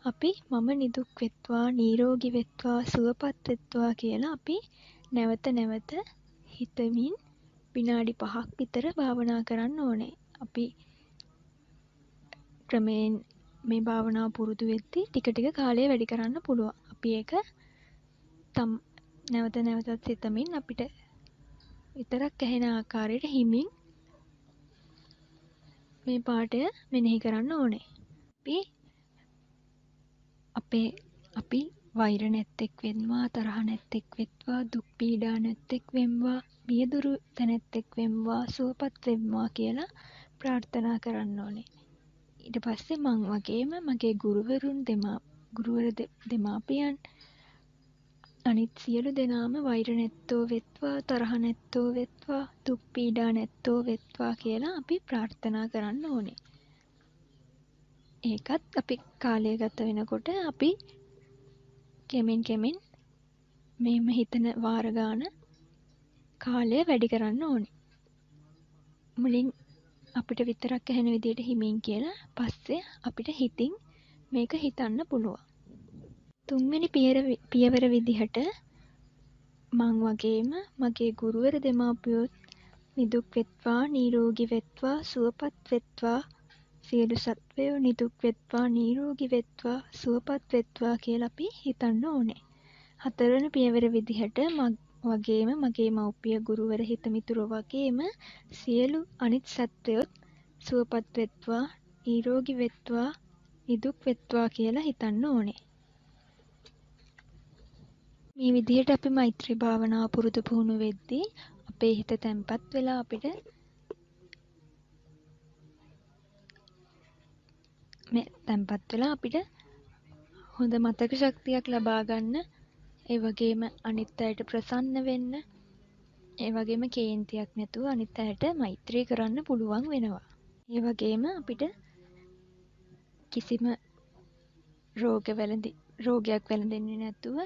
අපි මම නිදුක් වෙත්වා, නිරෝගී වෙත්වා, සුවපත් වෙත්වා කියලා අපි නැවත නැවත හිතමින් විනාඩි 5ක් විතර භාවනා කරන්න ඕනේ. අපි ක්‍රමයෙන් මේ භාවනාව පුරුදු වෙද්දී ටික ටික කාලය වැඩි කරන්න පුළුවන්. අපි ඒක නැවත නැවතත් සිතමින් අපිට විතරක් ඇහෙන ආකාරයට හිමින් මේ පාඩය මෙනෙහි කරන්න ඕනේ. අපි වෛර නැත්තෙක් වෙන්වා, තරහ නැත්තෙක් වෙත්වා, දුක් පීඩා නැත්තෙක් වෙම්වා, මියදුරු තැනැත්තෙක් වෙම්වා, සුවපත් වෙම්වා කියලා ප්‍රාර්ථනා කරන්න ඕනේ. ඊට පස්සේ මං වගේම මගේ ගුරුවරුන් දෙමාපියන් අනිත් සියලු දෙනාම වෛර නැත්තෝ වෙත්වා, තරහ නැත්තෝ වෙත්වා, දුක් පීඩා නැත්තෝ වෙත්වා කියලා අපි ප්‍රාර්ථනා කරන්න ඕනේ. ඒකත් අපි කාලය ගත වෙනකොට අපි කෙමෙන් මේම හිතන වාර ගාන කාලය වැඩි කරන්න ඕනේ. මුලින් අපිට විතරක් ඇහෙන විදිහට හිමින් කියලා පස්සේ අපිට හිතින් මේක හිතන්න පුළුවන්. තුන්වෙනි පියවර විදිහට මං වගේම මගේ ගුරුවර දෙමාපියොත් නිදුක් වෙත්වා, නිරෝගී වෙත්වා, සුවපත් වෙත්වා, සියලු සත්වයෝ නිදුක් වෙත්වා නිරෝගී වෙත්වා සුවපත් වෙත්වා කියලා අපි හිතන්න ඕනේ. හතරවෙනි පියවර විදිහට වගේම මගේ මව්පිය ගුරුවර හිතමිතුරෝ වගේම සියලු අනිත් සත්වයොත් සුවපත් වෙත්වා නිරෝගී වෙත්වා නිදුක් වෙත්වා කියලා හිතන්න ඕනේ. මේ විදිහට අපි මෛත්‍රී භාවනාව පුරුදු පුහුණු වෙද්දී අපේ හිත තැම්පත් වෙලා අපිට හොඳ මතක ශක්තියක් ලබා ගන්න, ඒ වගේම අනිත් අයට ප්‍රසන්න වෙන්න, ඒ වගේම කේන්තියක් නැතුව අනිත් අයට මෛත්‍රී කරන්න පුළුවන් වෙනවා. ඒ වගේම අපිට කිසිම රෝගයක් වැළඳෙන්නේ නැතුව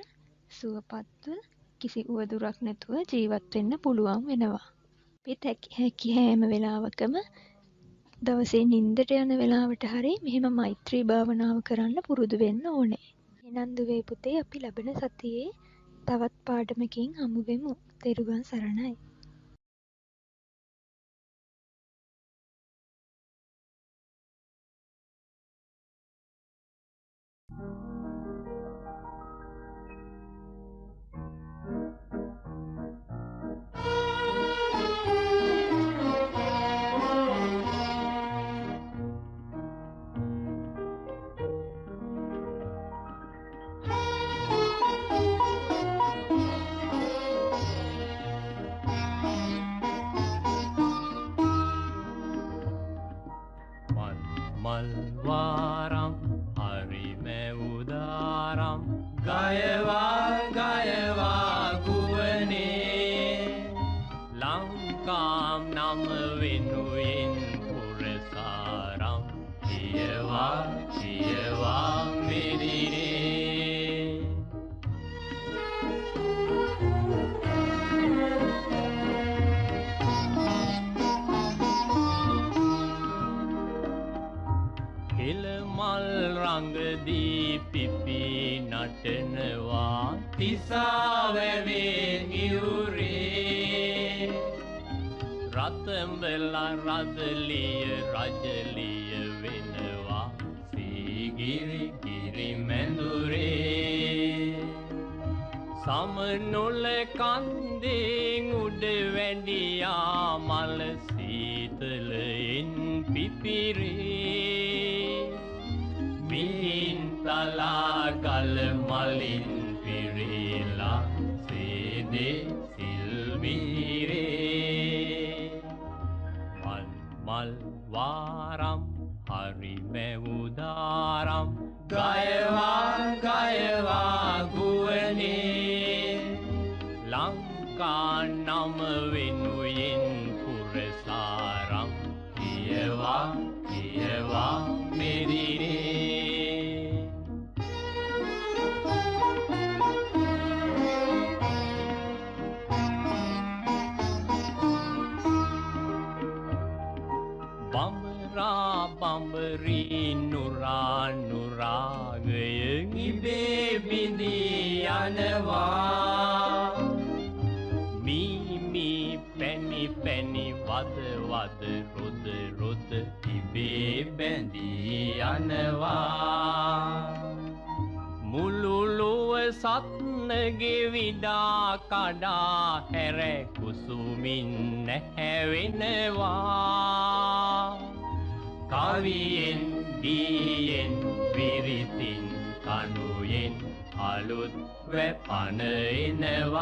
සුවපත්ව කිසි උවදුරක් නැතුව ජීවත් වෙන්න පුළුවන් වෙනවා. අපිත් හැකි හැම වෙලාවකම දවසේ නිින්දට යන වෙලාවට හරි මෙහෙම මෛත්‍රී භාවනාව කරන්න පුරුදු වෙන්න ඕනේ. එහෙනම් දුවේ පුතේ අපි ලබන සතියේ තවත් පාඩමකින් හමු වෙමු. තෙරුවන් සරණයි. මල්වාරම් හරිම උදාරම් ගයවා ගුවනේ ලංකාම් නම වෙනුවෙන් පුරසාරම් කියවා මෙදිනේ රංගදී පිපි නටනවා තිසාවැවේ නියුරේ රතඹලා රදලිය රජලිය වෙනවා සීගිරි මැඳුරේ සමනොල කන්දෙන් උඩ වැඳියා මල සීතලෙන් පිපිරේ මිහින් තලා ගල මලින් පිරීලා සේදේ සිල්මිරේ මල් වාරම් හරි මැවුදාරම් ගයවා ගුවනේ ලංකා නම වෙනුවෙන් පුරසාරම් කියවා මෙදිනේ බඹරී නුරාගයෙන් ඉබේ බිඳී යනවා මී පැණි වද රොද ඉබේ බැඳී යනවා මුළු ලොව සත්නගේ විඩා කඩා හැර කුසුමින් නැහැවෙනවා කවියෙන් ගීයෙන් විරිතින් කනුයෙන් අලුත් වැපන එනවා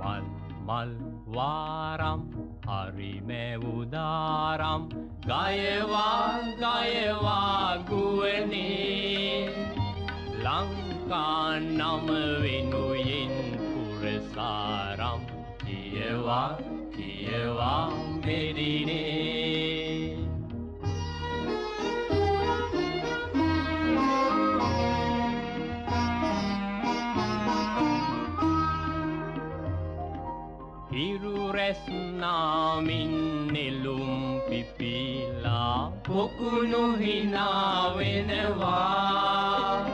මල් වාරම් හරි මැවුදාරම් ගයවා ගුවනේ ලංකා නම වෙනුවෙන් පුරසාරම් කියවා මෙදිනේ හිරු රැස් නාමින් නෙළුම් පිපිලා පොකුණු හිනා වෙනවා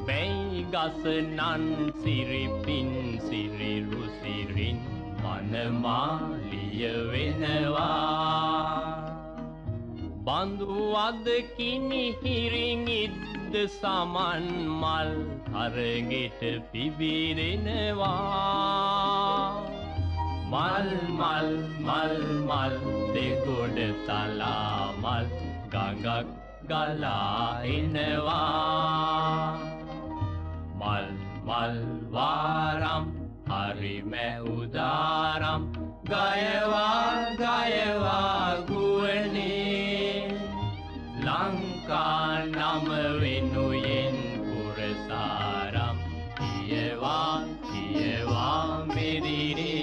බැයි ගස නන් සිරිපින් සිරිරු සිරින් මනමාලිය වෙනවා බඳු අද කිනිහිරින් ඉද්ද සමන් මල් තරගෙට පිබිරෙනවා මල් මල් මල් මල් දෙගොඩ තලා මල් ගඟක් ගලා එනවා මල් මල් වාරම් හරි මැවුදාරම් ගයවා ගයවා ගුවනේ ලංකා නම වෙනුයෙන් පුරසාරම් කියවා කියවා මෙදිනේ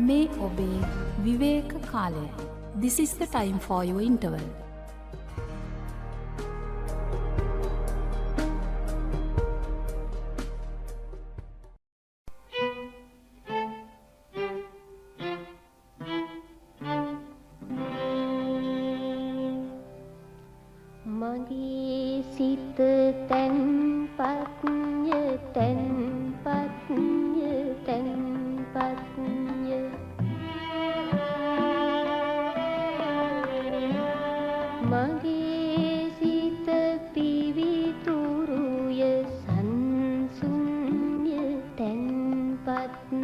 මේ ඔබේ විවේක කාලයයි. This is the time for your interval. මගේ සිත තැන්පත්ය තැන්පත්ය තැන්පත්ය මගේ සිත පිවිතුරුය සංසුන්ය තැන්පත්ය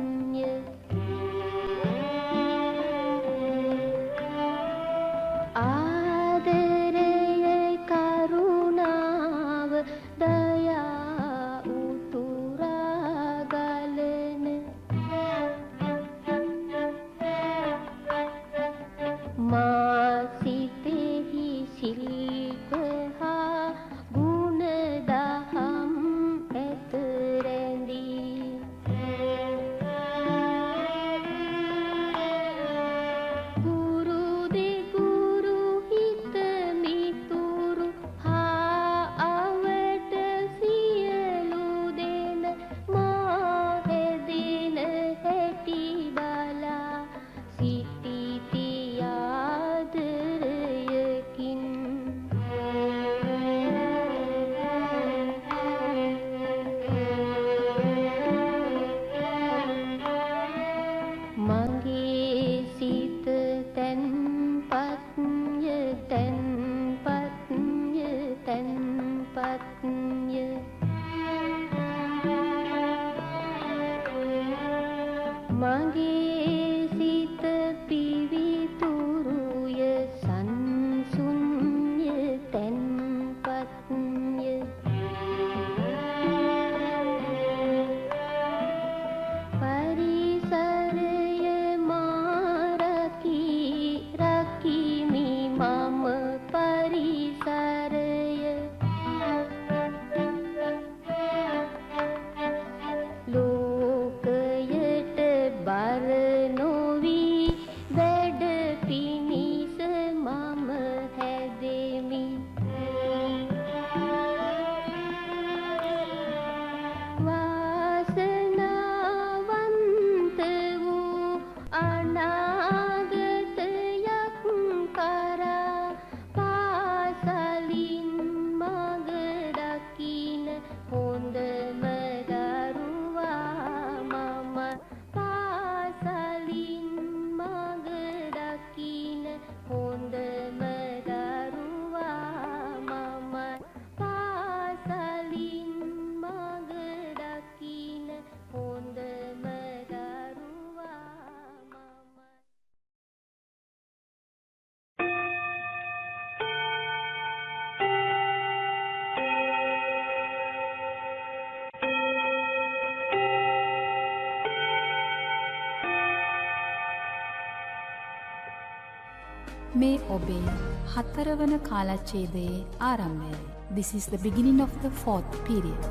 මේ ඔබේ 4 වන කාලච්ඡේදයේ ආරම්භයයි. This is the beginning of the 4th period.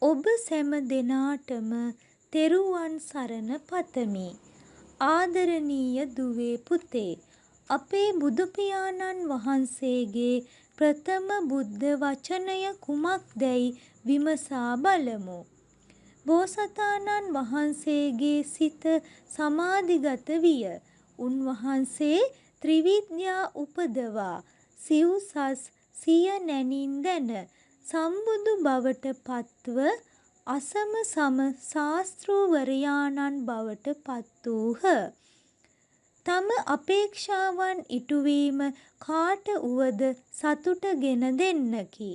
ඔබ සැම දෙනාටම තෙරුවන් සරණ පතමි. ආදරණීය දුවේ පුතේ, අපේ බුදු පියාණන් වහන්සේගේ ප්‍රථම බුද්ධ වචනය කුමක්දැයි විමසා බලමු. බෝසතාණන් වහන්සේගේ සිත සමාධිගත විය. උන්වහන්සේ ත්‍රිවිද්‍යා උපදවා සිව්සස් සිය නැනින් දැන සම්බුදු බවට පත්ව අසම සම ශාස්තෘවරයාණන් බවට පත් වූහ. තම අපේක්ෂාවන් ඉටුවීම කාට වුවද සතුට ගෙන දෙන්නකි.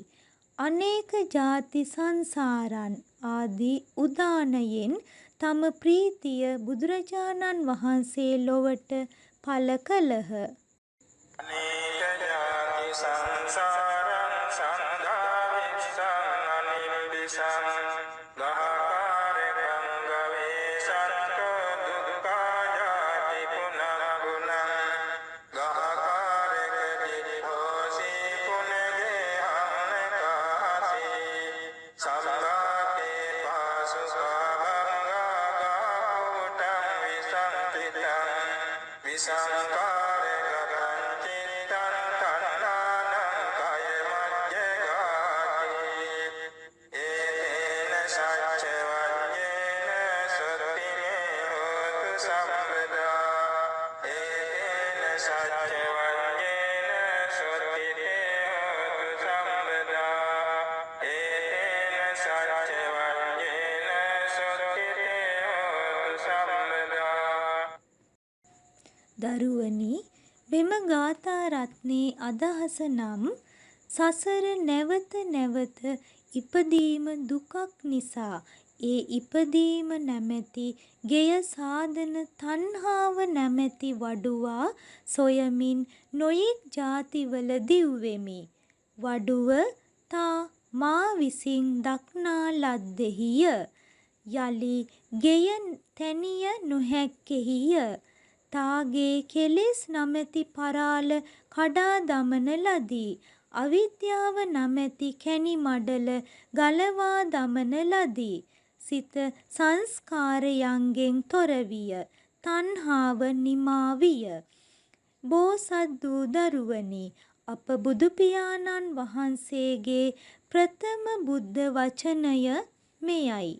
අනේක ජාති සංසාරන් ආදී උදානයෙන් තම ප්‍රීතිය බුදුරජාණන් වහන්සේ ලොවට පළ කළහ. අනේක ජාති සංසාරං සංඝාවිස්සං අනිබ්බිසං ගහකාරකං ගවේසන්තෝ දුක්ඛා ජාති පුනගුණං ගහකාරක දිඨෝසී පුනගේ හන්නකාසී සම්ගාතේ පාසුකාභංගා ගාවුටං විසංකිතං විසංකාරක දරුවනි, මෙම ගාථා රත්නයේ අදහස නම් සසර නැවත නැවත ඉපදීම දුකක් නිසා ඒ ඉපදීම නැමැති ගෙය සාදන තණ්හාව නැමැති වඩුවා සොයමින් නොයෙක් ජාතිවල දිව්වෙමි. වඩුව තා මා විසින් දක්නා ලද්දෙහිය. යලි ගෙය තැනිය නොහැක්කෙහිය. තාගේ කෙලෙස් නමැති පරාල කඩා දමන ලදී. අවිද්‍යාව නමැති කැණි මඩල ගලවා දමන ලදී. සිත සංස්කාරයන්ගෙන් තොර විය. තණ්හාව නිමා විය. බෝසත් දූ දරුවනි, අප බුදු පියාණන් වහන්සේගේ ප්‍රථම බුද්ධ වචනය මෙයයි.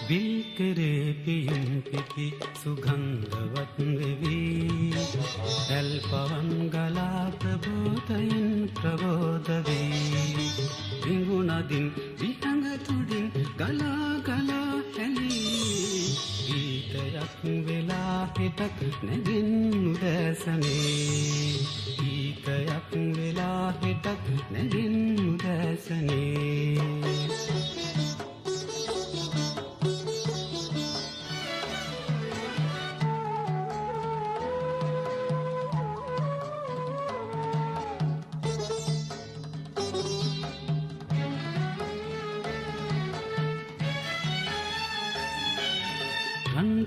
විල්කරේ පියුම් පිපි සුගන්ධවත් වෙවී ඇල් පවන් ගලා ප්‍රබෝධයෙන් ප්‍රබෝධ වී විඟුණදින් විහඟ තුඩින් ගලා ගලා හැලී ගීතයක් වෙලා හිටක් නැගින් උදැසනේ ගීතයක් වෙලා හිටක් නැගින් උදැසනේ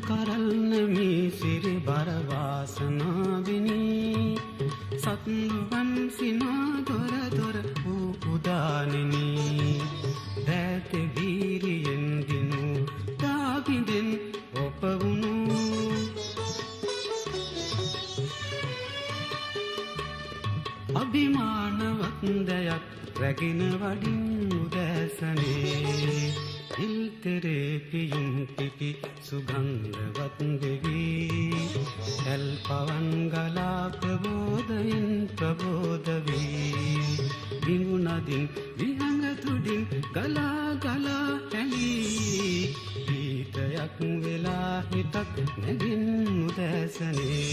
කරල්න මේ සිරි බර වාසනාවිනි සත්නුවන් සිනා දොර දොර වූ උදානිනි දැත වීරියෙන් දිනු දාබිඳෙන් ඔපවුණු අභිමානවත් දයක් රැගෙන වඩින් උදැසනේ ඉල්තරේ පියුම් පිපි සුගන්ධවත් දෙවී ඇල් පවන් ගලා ප්‍රබෝධයෙන් ප්‍රබෝධ වී විඟුණදින් විහඟ තුඩින් ගලා ගලා හැලී ගීතයක් වෙලා හිටක් නැගින් උදැසනේ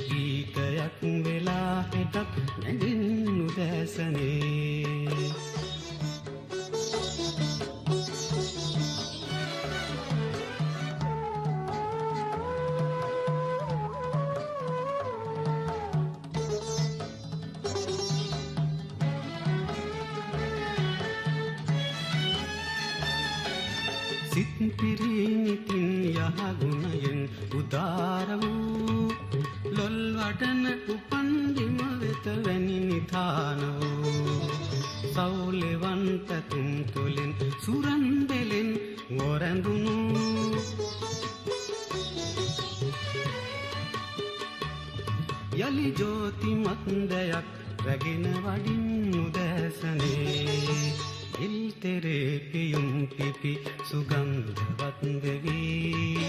ගීතයක් වෙලා හිටක් නැගින් උදැසනේ සිත් පිරිනිතින් යහගුණයෙන් උදාර වූ ලොල් වඩන උපන්දිම වෙත වැනි නිධාන වූ සෞලෙවන් පැතුම් තුළින් සුරන් දෙලෙන් ගොරැඳුණු යලි ජෝතිමත් දෙයක් රැගෙන වඩින් උදෑසනේ ඉල් තෙරේ පියුම් පිපි සුගන්ධවත් වෙවී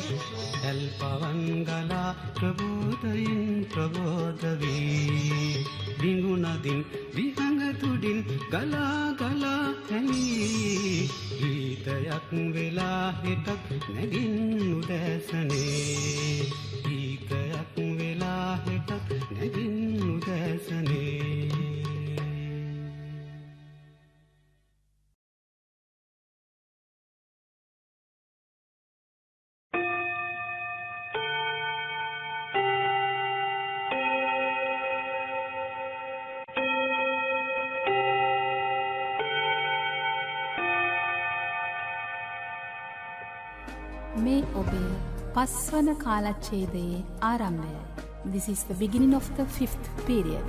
ඇල් පවන් ගලා ප්‍රබෝධයෙන් ප්‍රබෝධ වී බිඟුනදින් විහඟ තුඩින් ගලා ගලා හැමී ගීතයක් වෙලා හෙටක් නැගින් උදෑසනේ ගීතයක් වෙලා හෙටක් නැගින් උදෑසනේ මේ ඔබේ පස්වන කාලච්ඡේදයේ ආරම්භයයි. This is the beginning of the 5th period.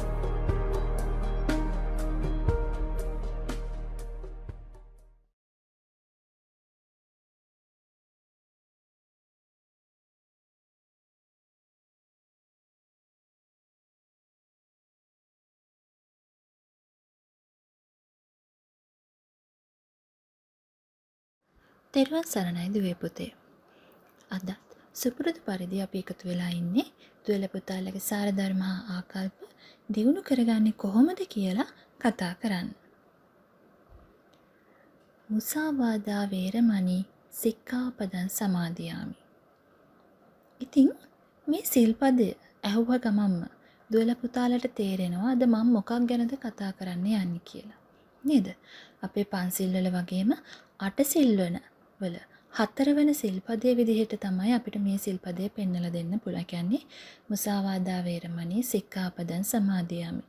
තෙරුවන් සරණයි දුවේ පුතේ. අදත් සුපුරුදු පරිදි අපි එකතු වෙලා ඉන්නේ දුවල පුතාලගේ සාරධර්ම හා ආකල්ප දියුණු කරගන්නේ කොහොමද කියලා කතා කරන්න. මුසාවාදා වේරමණී සික්ඛාපදං සමාදියාමි. ඉතින් මේ සිල්පදය ඇහුව ගමන්ම දුවල පුතාලට තේරෙනවා අද මම මොකක් ගැනද කතා කරන්න යන්නේ කියලා. නේද? අපේ පන්සිල් වල වගේම අටසිල් වල 4 වෙනි සිල්පදයේ විදිහට තමයි අපිට මේ සිල්පදය පෙන්වලා දෙන්න පුළුවන්. කියන්නේ මුසාවාදා වේරමණී සික්ඛාපදං සමාදියාමි.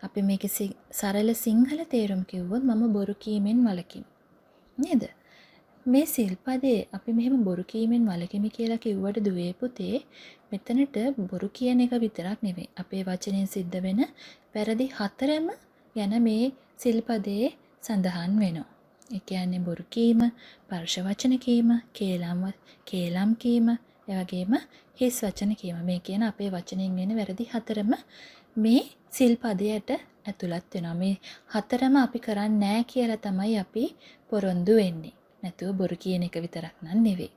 අපි මේකේ සරල සිංහල තේරුම කිව්වොත් මම බොරු කීමෙන් වළකිමි. නේද? මේ සිල්පදයේ අපි මෙහෙම බොරු කීමෙන් වළකිමි කියලා කිව්වට දුවේ පුතේ මෙතනට බොරු කියන එක විතරක් නෙවෙයි. අපේ වචනෙන් සිද්ධ වෙන වැරදි 4ම ගැන මේ සිල්පදයේ සඳහන් වෙනවා. ඒ කියන්නේ බොරු කීම, පරුෂ වචන කීම, කේලම් කීම, ඒ වගේම හිස් වචන කීම. මේ කියන අපේ වචනෙන් වෙන වැරදි 4ම මේ සිල්පදයට ඇතුළත් වෙනවා. මේ 4ම අපි කරන්නේ නැහැ කියලා තමයි අපි පොරොන්දු වෙන්නේ. නැතුව බොරු කියන එක විතරක් නන් නෙවෙයි.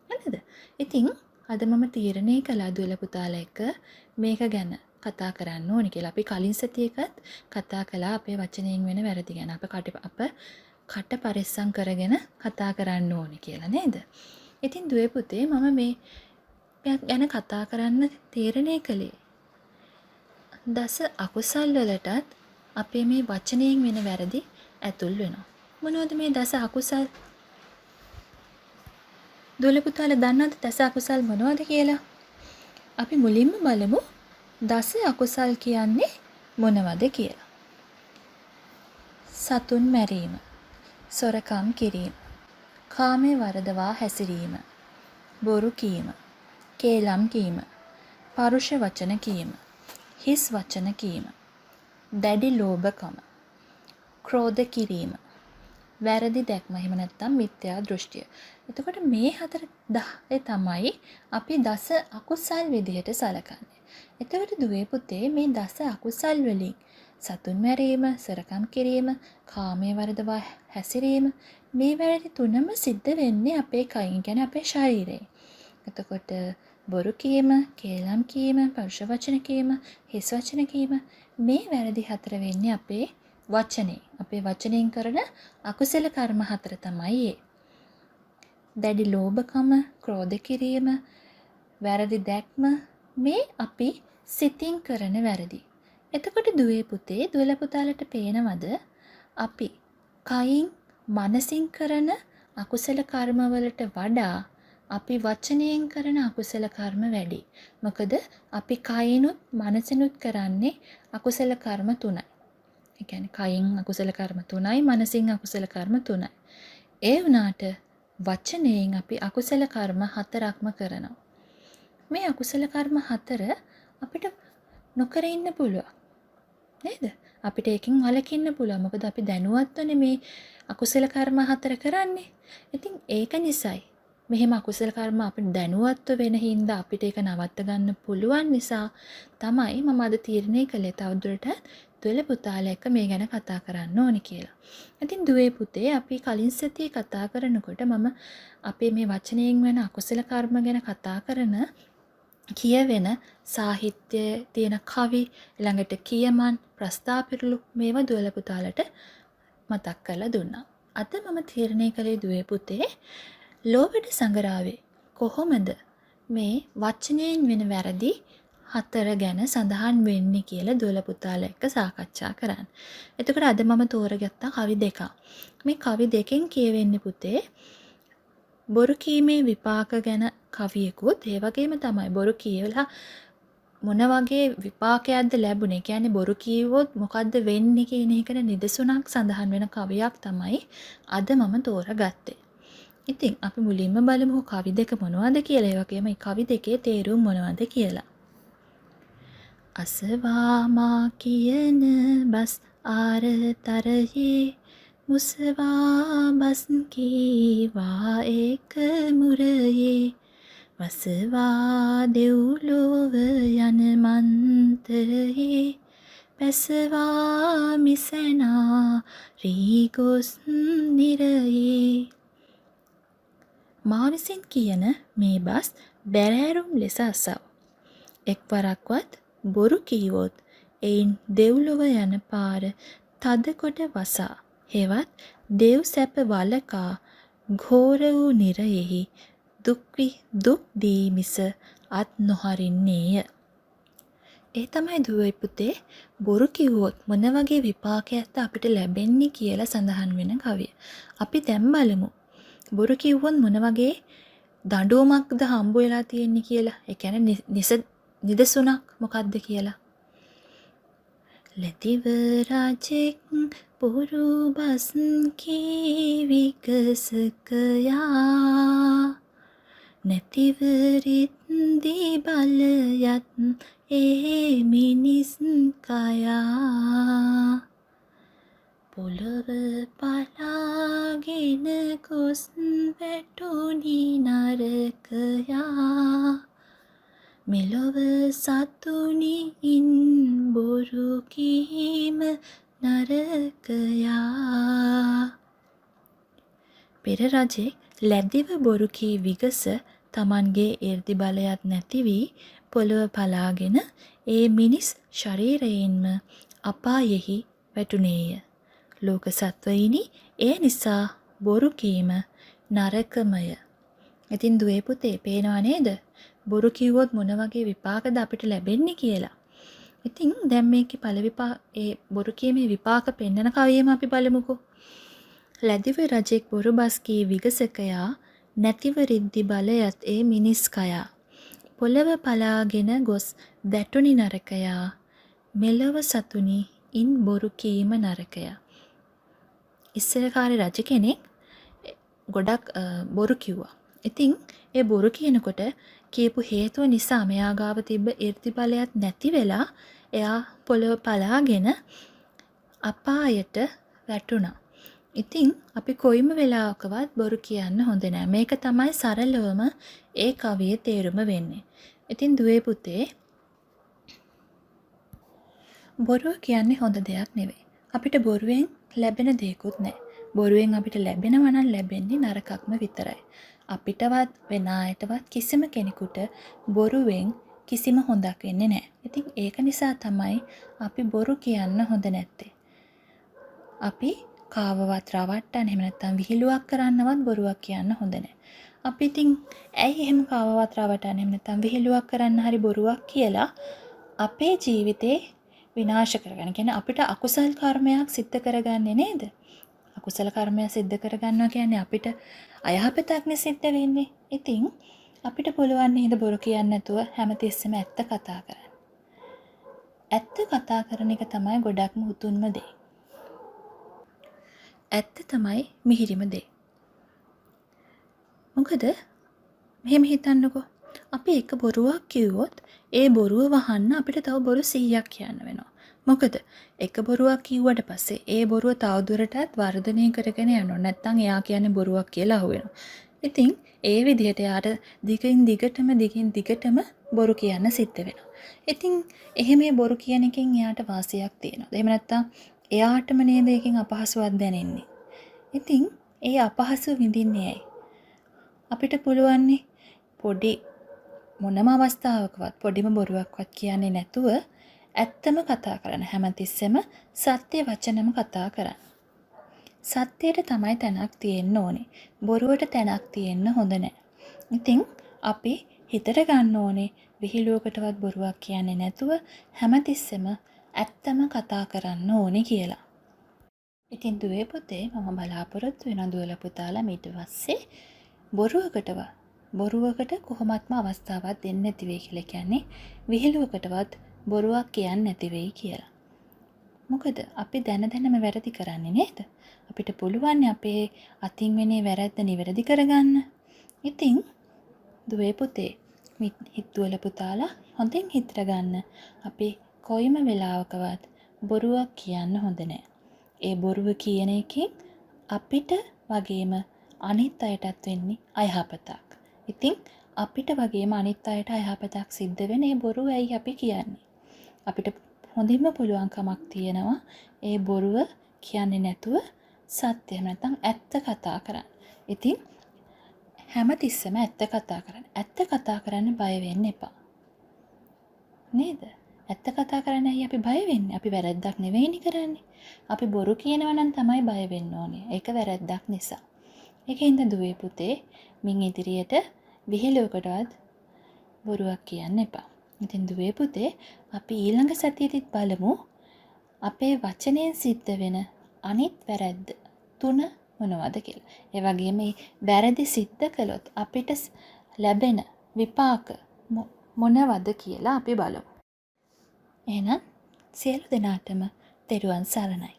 නේද? ඉතින් අද මම තීරණය කළා දුවල පුතාලා එක්ක මේක ගැන කතා කරන්න ඕනේ කියලා. අපි කලින් සතියේකත් කතා කළා අපේ වචනෙන් වෙන වැරදි ගැන. අප කට පරිස්සම් කරගෙන කතා කරන්න ඕනේ කියලා නේද? ඉතින් දුවේ පුතේ මම මේ ගැන කතා කරන්න තීරණය කළේ දස අකුසල් වලටත් අපේ මේ වචනයෙන් වෙන වැරදි ඇතුල් වෙනවා. මොනවද මේ දස අකුසල්? දුවල පුතාලා දන්නවද දස අකුසල් මොනවද කියලා? අපි මුලින්ම බලමු දස අකුසල් කියන්නේ මොනවද කියලා. සතුන් මැරීම, සොරකම් කිරීම, කාමයේ වරදවා හැසිරීම, බොරු කීම, කේලම් කීම, පරුෂ වචන කීම, හිස් වචන කීම, දැඩි ලෝභකම, ක්‍රෝධ කිරීම, වැරදි දැක්ම, එහෙම නැත්නම් මිත්‍යා දෘෂ්ටිය. එතකොට මේ 10 තමයි අපි දස අකුසල් විදිහට සලකන්නේ. එතකොට දුවේ පුතේ මේ දස අකුසල් වලින් සතුන් මැරීම, සොරකම් කිරීම, කාමයේ වරදවා හැසිරීම මේ වැරදි තුනම සිද්ධ වෙන්නේ අපේ කයින්, කියන්නේ අපේ ශරීරයෙන්. එතකොට බොරු කීම, කේලම් කීම, පරුෂ වචන කීම, හිස් වචන කීම මේ වැරදි 4 වෙන්නේ අපේ වචනේ. අපේ වචනෙන් කරන අකුසල කර්ම 4 තමයි ඒ. දැඩි ලෝභකම, ක්‍රෝධ කිරීම, වැරදි දැක්ම මේ අපි සිතින් කරන වැරදි. එතකොට දුවේ පුතේ දුවල පුතාලට පේනවද අපි කයින් මනසින් කරන අකුසල කර්ම වලට වඩා අපි වචනයෙන් කරන අකුසල කර්ම වැඩි. මොකද අපි කයිනුත් මනසිනුත් කරන්නේ අකුසල කර්ම 3යි. ඒ කියන්නේ කයින් අකුසල කර්ම 3යි, මනසින් අකුසල කර්ම 3යි. ඒ වුණාට වචනයෙන් අපි අකුසල කර්ම 4ක්ම කරනවා. මේ අකුසල කර්ම 4 අපිට නොකර ඉන්න පුළුවන්. නේද? අපිට ඒකෙන් වළකින්න පුළුවන්. මොකද අපි දැනුවත්වනේ මේ අකුසල කර්ම 4 කරන්නේ. ඉතින් ඒක නිසායි මෙහෙම අකුසල කර්ම අපිට දැනුවත්ව වෙන හින්දා අපිට ඒක නවත්ත ගන්න පුළුවන් නිසා තමයි මම අද තීරණය කළේ තවදුරටත් දුවල පුතාලා එක්ක මේ ගැන කතා කරන්න ඕනි කියලා. ඉතින් දුවේ පුතේ අපි කලින් සතියේ කතා කරනකොට මම අපේ මේ වචනයෙන් වෙන අකුසල කර්ම ගැන කතා කරන කියවෙන සාහිත්‍යයේ තියෙන කවි ළඟට කියමන් ප්‍රස්තාපිරළු මේවා දුවල පුතාලට මතක් කරලා දුන්නා. අද මම තීරණය කළේ දුවේ පුතේ ලෝවැඩ සංගරාවේ කොහොමද මේ වචනයෙන් වෙන වැරදි 4 ගැන සඳහන් වෙන්නේ කියලා දුවල පුතාලා එක්ක සාකච්ඡා කරන්න. එතකොට අද මම තෝරගත්තා කවි දෙකක්. මේ කවි දෙකෙන් කියවෙන්නේ පුතේ බොරු කීමේ විපාක ගැන කවියකුත් ඒ වගේම තමයි බොරු කියවලා මොන වගේ විපාකයක්ද ලැබුණේ. කියන්නේ බොරු කීවොත් මොකද්ද වෙන්නේ කියන එකට නිදසුණක් සඳහන් වෙන කවියක් තමයි අද මම තෝරගත්තේ. ඉතින් අපි මුලින්ම බලමු කවි දෙක මොනවද කියලා. ඒ වගේම මේ කවි දෙකේ තේරුම් මොනවද කියලා. අසවා මා කියන බස් ආරතරයේ මුසවා බස් කීවා ඒක මුරයේ වසවා දෙව්ලොව යන මන්තරයේ පැසවා මිසනා රීගොස් නිරයේ මා විසින් කියන මේ බස් බැරෑරුම් ලෙස අසව. එක්වරක්වත් බොරු කීවොත් එයින් දෙව්ලොව යන පාර තද කොට වසා. හෙවත් දෙව් සැප වලකා ඝෝර වූ නිරයෙහි දුක් දී මිස අත් නොහරින්නේය. ඒ තමයි දුවේ පුතේ බොරු කිව්වොත් මොන වගේ විපාකයක්ද අපිට ලැබෙන්නේ කියලා සඳහන් වෙන කවිය. අපි දැන් බලමු. බොරු කිව්වොත් මොන වගේ දඬුවමක්ද හම්බ වෙලා තියෙන්නේ කියලා. ඒ කියන්නේ නිදසුණක් මොකක්ද කියලා. ලැතිව රජෙක් බොරු බස් කී විකසකයා නැතිවරිත් දී බලයත් ඒ මිනිස් කයා පොළව පලාගෙන ගොස් වැටුනි නරකයා මෙලොව සතුනි ඉන් බොරු කීම නරකයා. පෙර රජෙක් ලැදිව බොරු කී විගස තමන්ගේ 이르දි බලයක් නැති වී පොළව පලාගෙන ඒ මිනිස් ශරීරයෙන්ම අපායෙහි වැටුනේය. ලෝක සත්වයිනි ඒ නිසා බොරු කීම නරකමය. ඉතින් දුවේ පුතේ පේනවා නේද? බොරු කිව්වොත් මොන වගේ විපාකද අපිට ලැබෙන්නේ කියලා. ඉතින් දැන් මේකේ ඒ බොරු කීමේ විපාක පෙන්වන කවියම අපි බලමුකෝ. ලැදිව රජෙක් බොරු බස් කී විගසකයා නැතිව රිද්දි බලයත් ඒ මිනිස් කයා. පොළව පලාගෙන ගොස් දැටුනි නරකයා. මෙලොව සතුනි ඉන් බොරු කීම නරකයා. ඉස්සර කාලේ රජ කෙනෙක් ගොඩක් බොරු කිව්වා. ඉතින් ඒ බොරු කියනකොට කියපු හේතුව නිසා මෙයා ගාව තිබ්බ 이르දි බලයක් නැති වෙලා එයා පොළව පලාගෙන අපායට වැටුණා. ඉතින් අපි කොයිම වෙලාවකවත් බොරු කියන්න හොඳ නෑ. මේක තමයි සරලවම ඒ කවියේ තේරුම වෙන්නේ. ඉතින් දුවේ පුතේ බොරුව කියන්නේ හොඳ දෙයක් නෙවෙයි. අපිට බොරුවෙන් ලැබෙන දෙයක්වත් නෑ. බොරුවෙන් අපිට ලැබෙනවා නම් ලැබෙන්නේ නරකක්ම විතරයි. අපිටවත් වෙන අයටවත් කිසිම කෙනෙකුට බොරුවෙන් කිසිම හොඳක් වෙන්නේ නැහැ. ඉතින් ඒක නිසා තමයි අපි බොරු කියන්න හොඳ නැත්තේ. අපි කාවවත් රවට්ටන්න එහෙම නැත්නම් විහිළුවක් කරන්නවත් බොරුවක් කියන්න හොඳ නැහැ. අපි ඉතින් ඇයි එහෙම කාවවත් රවට්ටන්න එහෙම නැත්නම් විහිළුවක් කරන්න හරි බොරුවක් කියලා අපේ ජීවිතේ විනාශ කරගන්න. කියන්නේ අපිට අකුසල් කර්මයක් සිද්ධ කරගන්නේ නේද? අකුසල කර්මයක් සිද්ධ කරගන්නවා කියන්නේ අපිට අයහපතක්නේ සිද්ධ වෙන්නේ. ඉතින් අපිට පුළුවන් නේද බොරු කියන්නේ නැතුව හැමතිස්සෙම ඇත්ත කතා කරන්න. ඇත්ත කතා කරන එක තමයි ගොඩක්ම උතුම්ම දේ. ඇත්ත තමයි මිහිරිම දේ. මොකද මෙහෙම හිතන්නකෝ. අපි එක බොරුවක් කිව්වොත් ඒ බොරුව වහන්න අපිට තව බොරු 100ක් කියන්න වෙනවා. මොකද එක බොරුවක් කිව්වට පස්සේ ඒ බොරුව තවදුරටත් වර්ධනය කරගෙන යනවා. නැත්නම් එයා කියන්නේ බොරුවක් කියලා අහුවෙනවා. ඉතින් ඒ විදිහට යාට දිගින් දිගටම බොරු කියන්න සිද්ධ වෙනවා. ඉතින් එහෙම බොරු කියන එකෙන් එයාට වාසියක් තියෙනවා. එහෙම නැත්නම් එයාටම නේද එකෙන් අපහසුවක් දැනෙන්නේ. ඉතින් ඒ අපහසු විඳින්නේ ඇයි? අපිට පුළුවන් පොඩි මොනම අවස්ථාවකවත් පොඩිම බොරුවක්වත් කියන්නේ නැතුව ඇත්තම කතා කරන්න. හැමතිස්සෙම සත්‍ය වචනම කතා කරන්න. සත්‍යයට තමයි තැනක් තියෙන්න ඕනේ. බොරුවට තැනක් තියෙන්න හොඳ නැහැ. ඉතින් අපි හිතට ගන්න ඕනේ විහිළුවකටවත් බොරුවක් කියන්නේ නැතුව හැමතිස්සෙම ඇත්තම කතා කරන්න ඕනේ කියලා. ඉතින් දුවේ පුතේ මම බලාපොරොත්තු වෙනවා දුවලා පුතාලා ඊට පස්සේ බොරුවකට කොහොමත්ම අවස්ථාවක් දෙන්නේ නැති වෙයි කියලා කියන්නේ විහිළුවකටවත් බොරුවක් කියන්නේ නැති වෙයි කියලා. මොකද අපි දැනම වැරදි කරන්නේ නේද? අපිට පුළුවන් අපේ අතින් වෙනේ වැරද්ද නිවැරදි කරගන්න. ඉතින් දුවේ පුතේ හිතුවල පුතාලා හොඳින් හිතර ගන්න. අපි කොයිම වෙලාවකවත් බොරුවක් කියන්න හොඳ නැහැ. ඒ බොරුව කියන එකෙන් අපිට වගේම අනිත් අයටත් වෙන්නේ අයහපතක්. ඉතින් අපිට වගේම අනිත් අයට අයහපතක් සිද්ධ වෙන ඒ බොරුව ඇයි අපි කියන්නේ? අපිට හොඳින්ම පුළුවන්කමක් තියෙනවා ඒ බොරුව කියන්නේ නැතුව සත්‍ය නැත්නම් ඇත්ත කතා කරන්න. ඉතින් හැමතිස්සෙම ඇත්ත කතා කරන්න. ඇත්ත කතා කරන්න බය වෙන්න එපා. නේද? ඇත්ත කතා කරන්න ඇයි අපි බය වෙන්නේ? අපි වැරද්දක් නෙවෙයිනේ කරන්නේ. අපි බොරු කියනවා නම් තමයි බය වෙන්න ඕනේ. ඒක වැරද්දක් නිසා. ඒකින්ද දුවේ පුතේ මින් ඉදිරියට විහිළුවකටවත් බොරුවක් කියන්න එපා. ඉතින් දුවේ පුතේ අපි ඊළඟ සතියේදීත් බලමු අපේ වචනයෙන් සිද්ධ වෙන අනිත් වැරද්ද 3 මොනවද කියලා. ඒ වගේම මේ වැරදි සිද්ධ කළොත් අපිට ලැබෙන විපාක මොනවද කියලා අපි බලමු. එහෙනම් සියලු දෙනාටම තෙරුවන් සරණයි.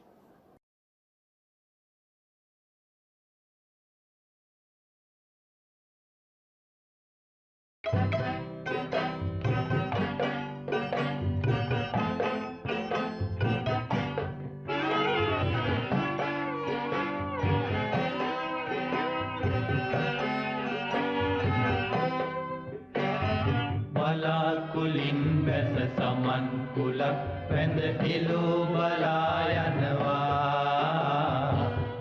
බලාකුලින් වැස සමන් කුලක් වැඳ එළෝ බලා යනවා.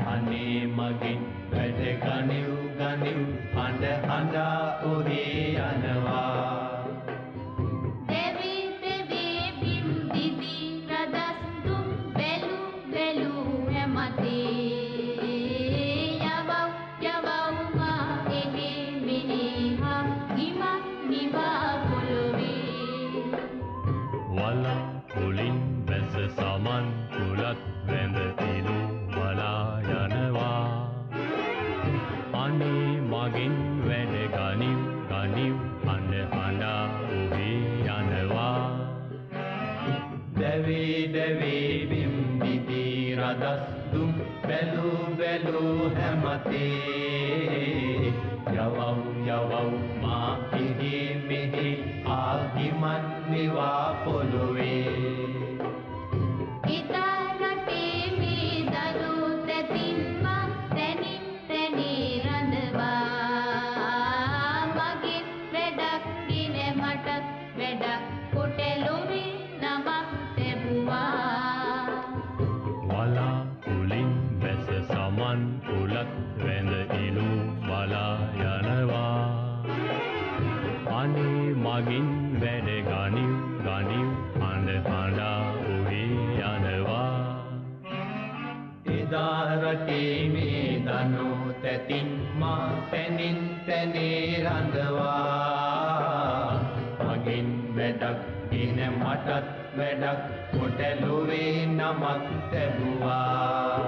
අනේ මගෙන් වැඩ ගනිව් අඬ හඬා ඔහේ යනවා. බැලූ හැමතේ යවව් මා එහි මෙහි ආගිමන් විවා පොළොවේ. මගින් වැඩ ගනිව් අඬ හඬා ඔහේ යනවා. එදා රටේ මේ දනෝ තැතින් මා තැනින් තැනේ රඳවා. මගින් වැඩක් ගෙන මටත් වැඩක් කොටලොවේ නමක් තැබුවා.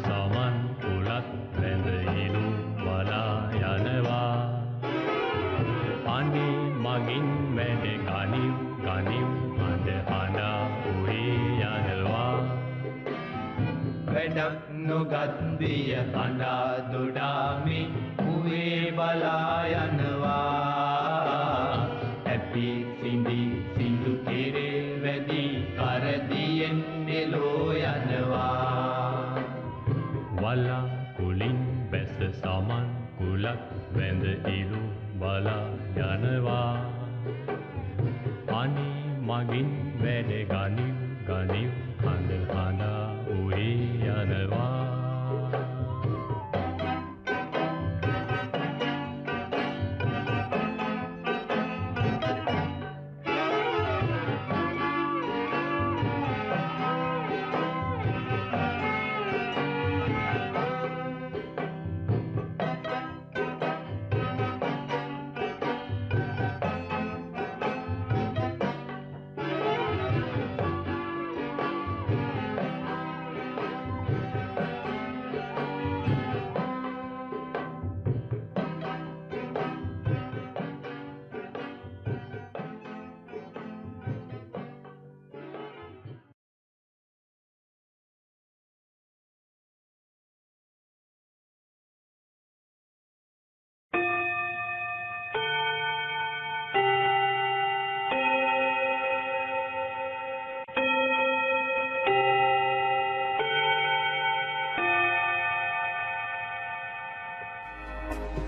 Sama ගනිව් ගනිව් හඬ හඬා උහේ යනවා වැඩක් නොගත් දිය හඬා දොඩාමි උහේ බලා යනවා හැපි සිඳි සිඳු කෙරේ වැඩි කරදියෙන් එලෝ යනවා වලා කුලින් බැස සමන් කුලක් වැඳ ඉලු බලා යනවා අනි මගින් වැඩ ගනිව් ගනිව් හඬ හඬා උහේ යනවා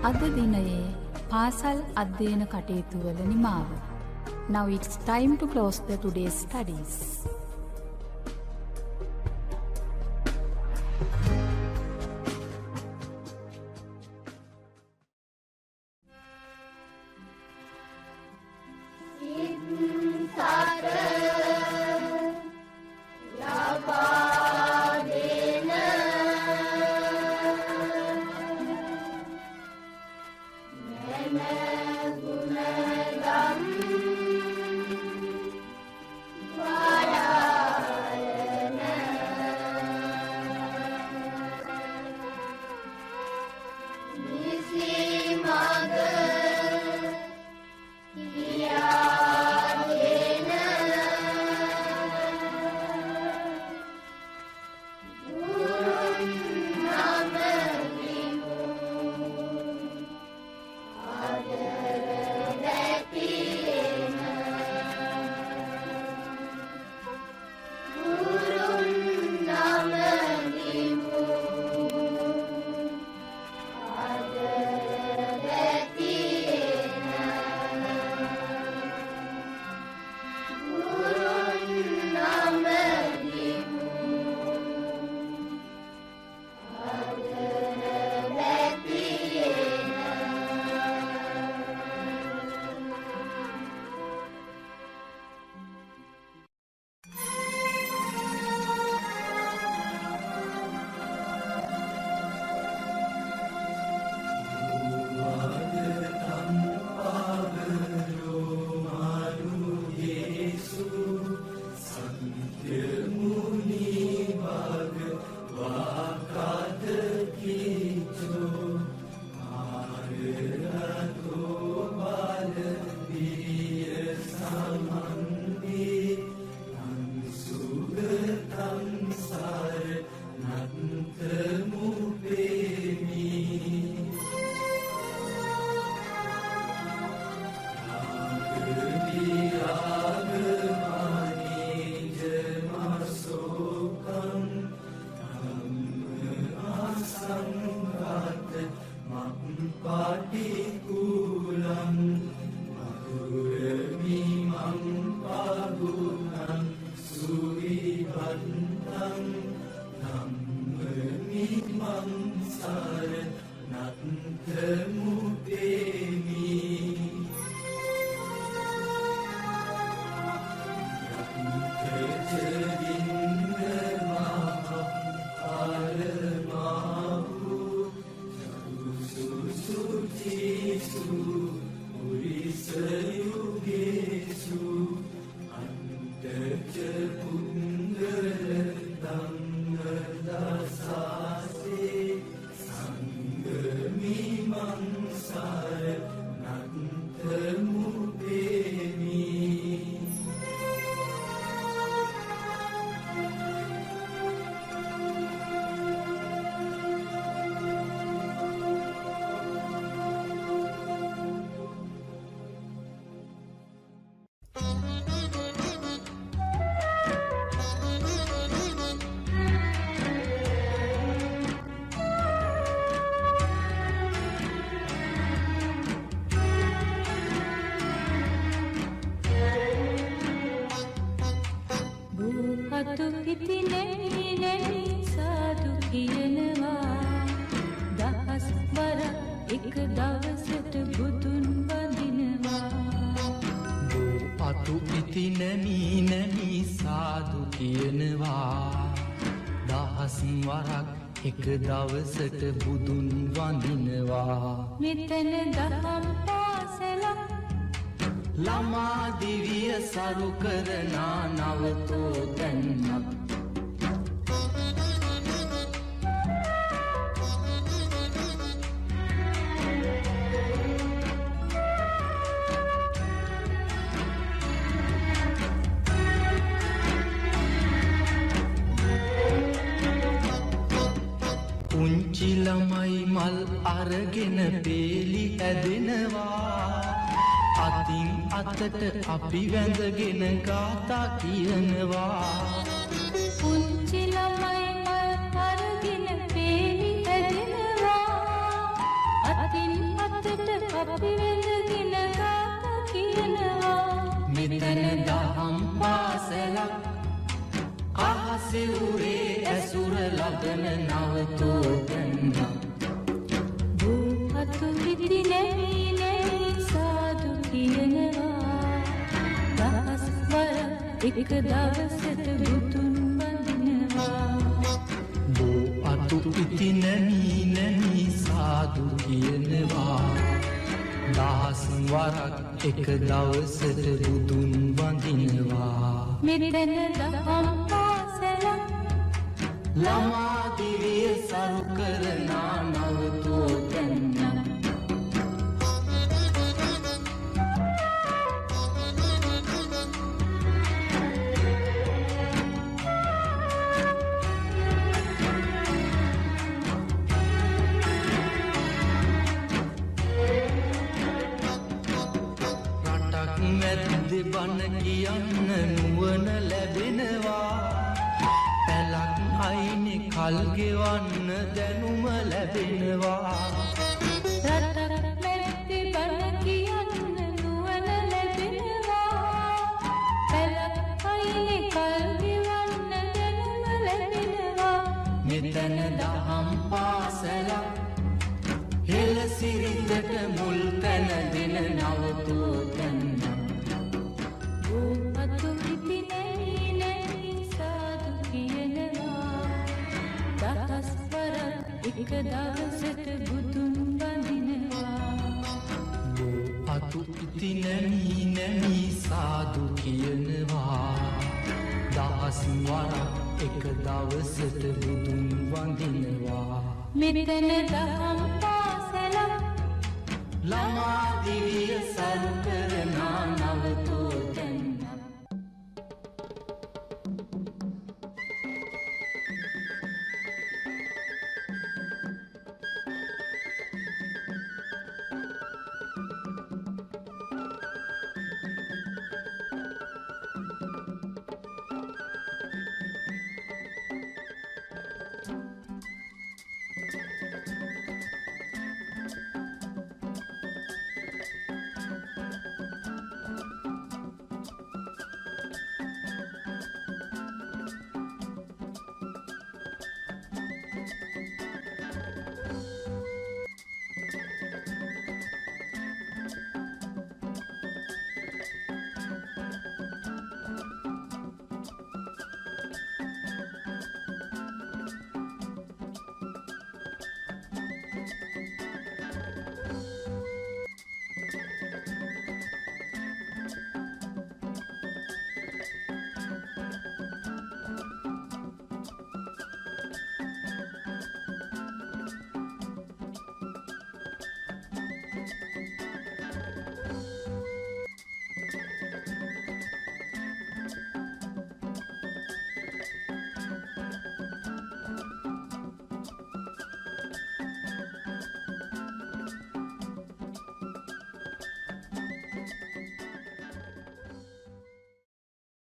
අද දිනයේ පාසල් අධ්‍යයන කටයුතු වල නිමාව. Now it's time to close the today's studies. Sare, Nat Temu Demi ඉති නැමී නැමී සාදු කියනවා දහස් වරක් එක දවසට බුදුන් වඳිනවා මෙතන දහම් පාසලක් ළමා දිවිය සරු කරනා නවතෝ දැන්නක් පුංචි ළමයි මල් අරගෙන පේලි හැදෙනවා අතින් අතට අපි වැඳගෙන ගාථා කියනවා පුංචි ළමයි මල් අරගෙන පේලි හැදෙනවා අතින් අතට අපි වැඳගෙන ගාථා කියනවා මෙතන දහම් පාසලක් අහසිරුරේ ඇසුර ලබන නවතෝ දැන්නක් භූපතු විදි නැමී නැමී සාදු කියනවා දහස් වර එක දවසට බුදුන් වඳිනවා බෝ අතු ඉති නැමී නැමී සාදු කියනවා දහස් වරක් එක දවසට බුදුන් වඳිනවා මෙතන දහම් පාසලක් ළමා දිවිය සරු කරනා නවතෝ දැන්නක් රටක් මැද්දේ බණ කියන්න නුවණ ලැබෙනවා පැලක් අයිනේ කල් ගෙවන්න දැනුම ලැබෙනවා රටක් මැද්දේ බණ කියන්න නුවණ ලැබෙනවා පැලක් අයිනේ කල් ගෙවන්න දැනුම ලැබෙනවා මෙතන දහම් පාසලක් හෙළ සිරිතට මුල් තැන දෙන නවතෝ දැන්නක් භූපතු විදි නැමී නැමී සාදු කියනවා දහස් වරක් එක දවසට බුදුන් වඳිනවා බෝ අතු ඉති නැමී නැමී සාදු කියනවා දහස් වරක් එක දවසට බුදුන් වඳිනවා මෙතන දහම් පාසලක් ළමා දිවිය සරු කර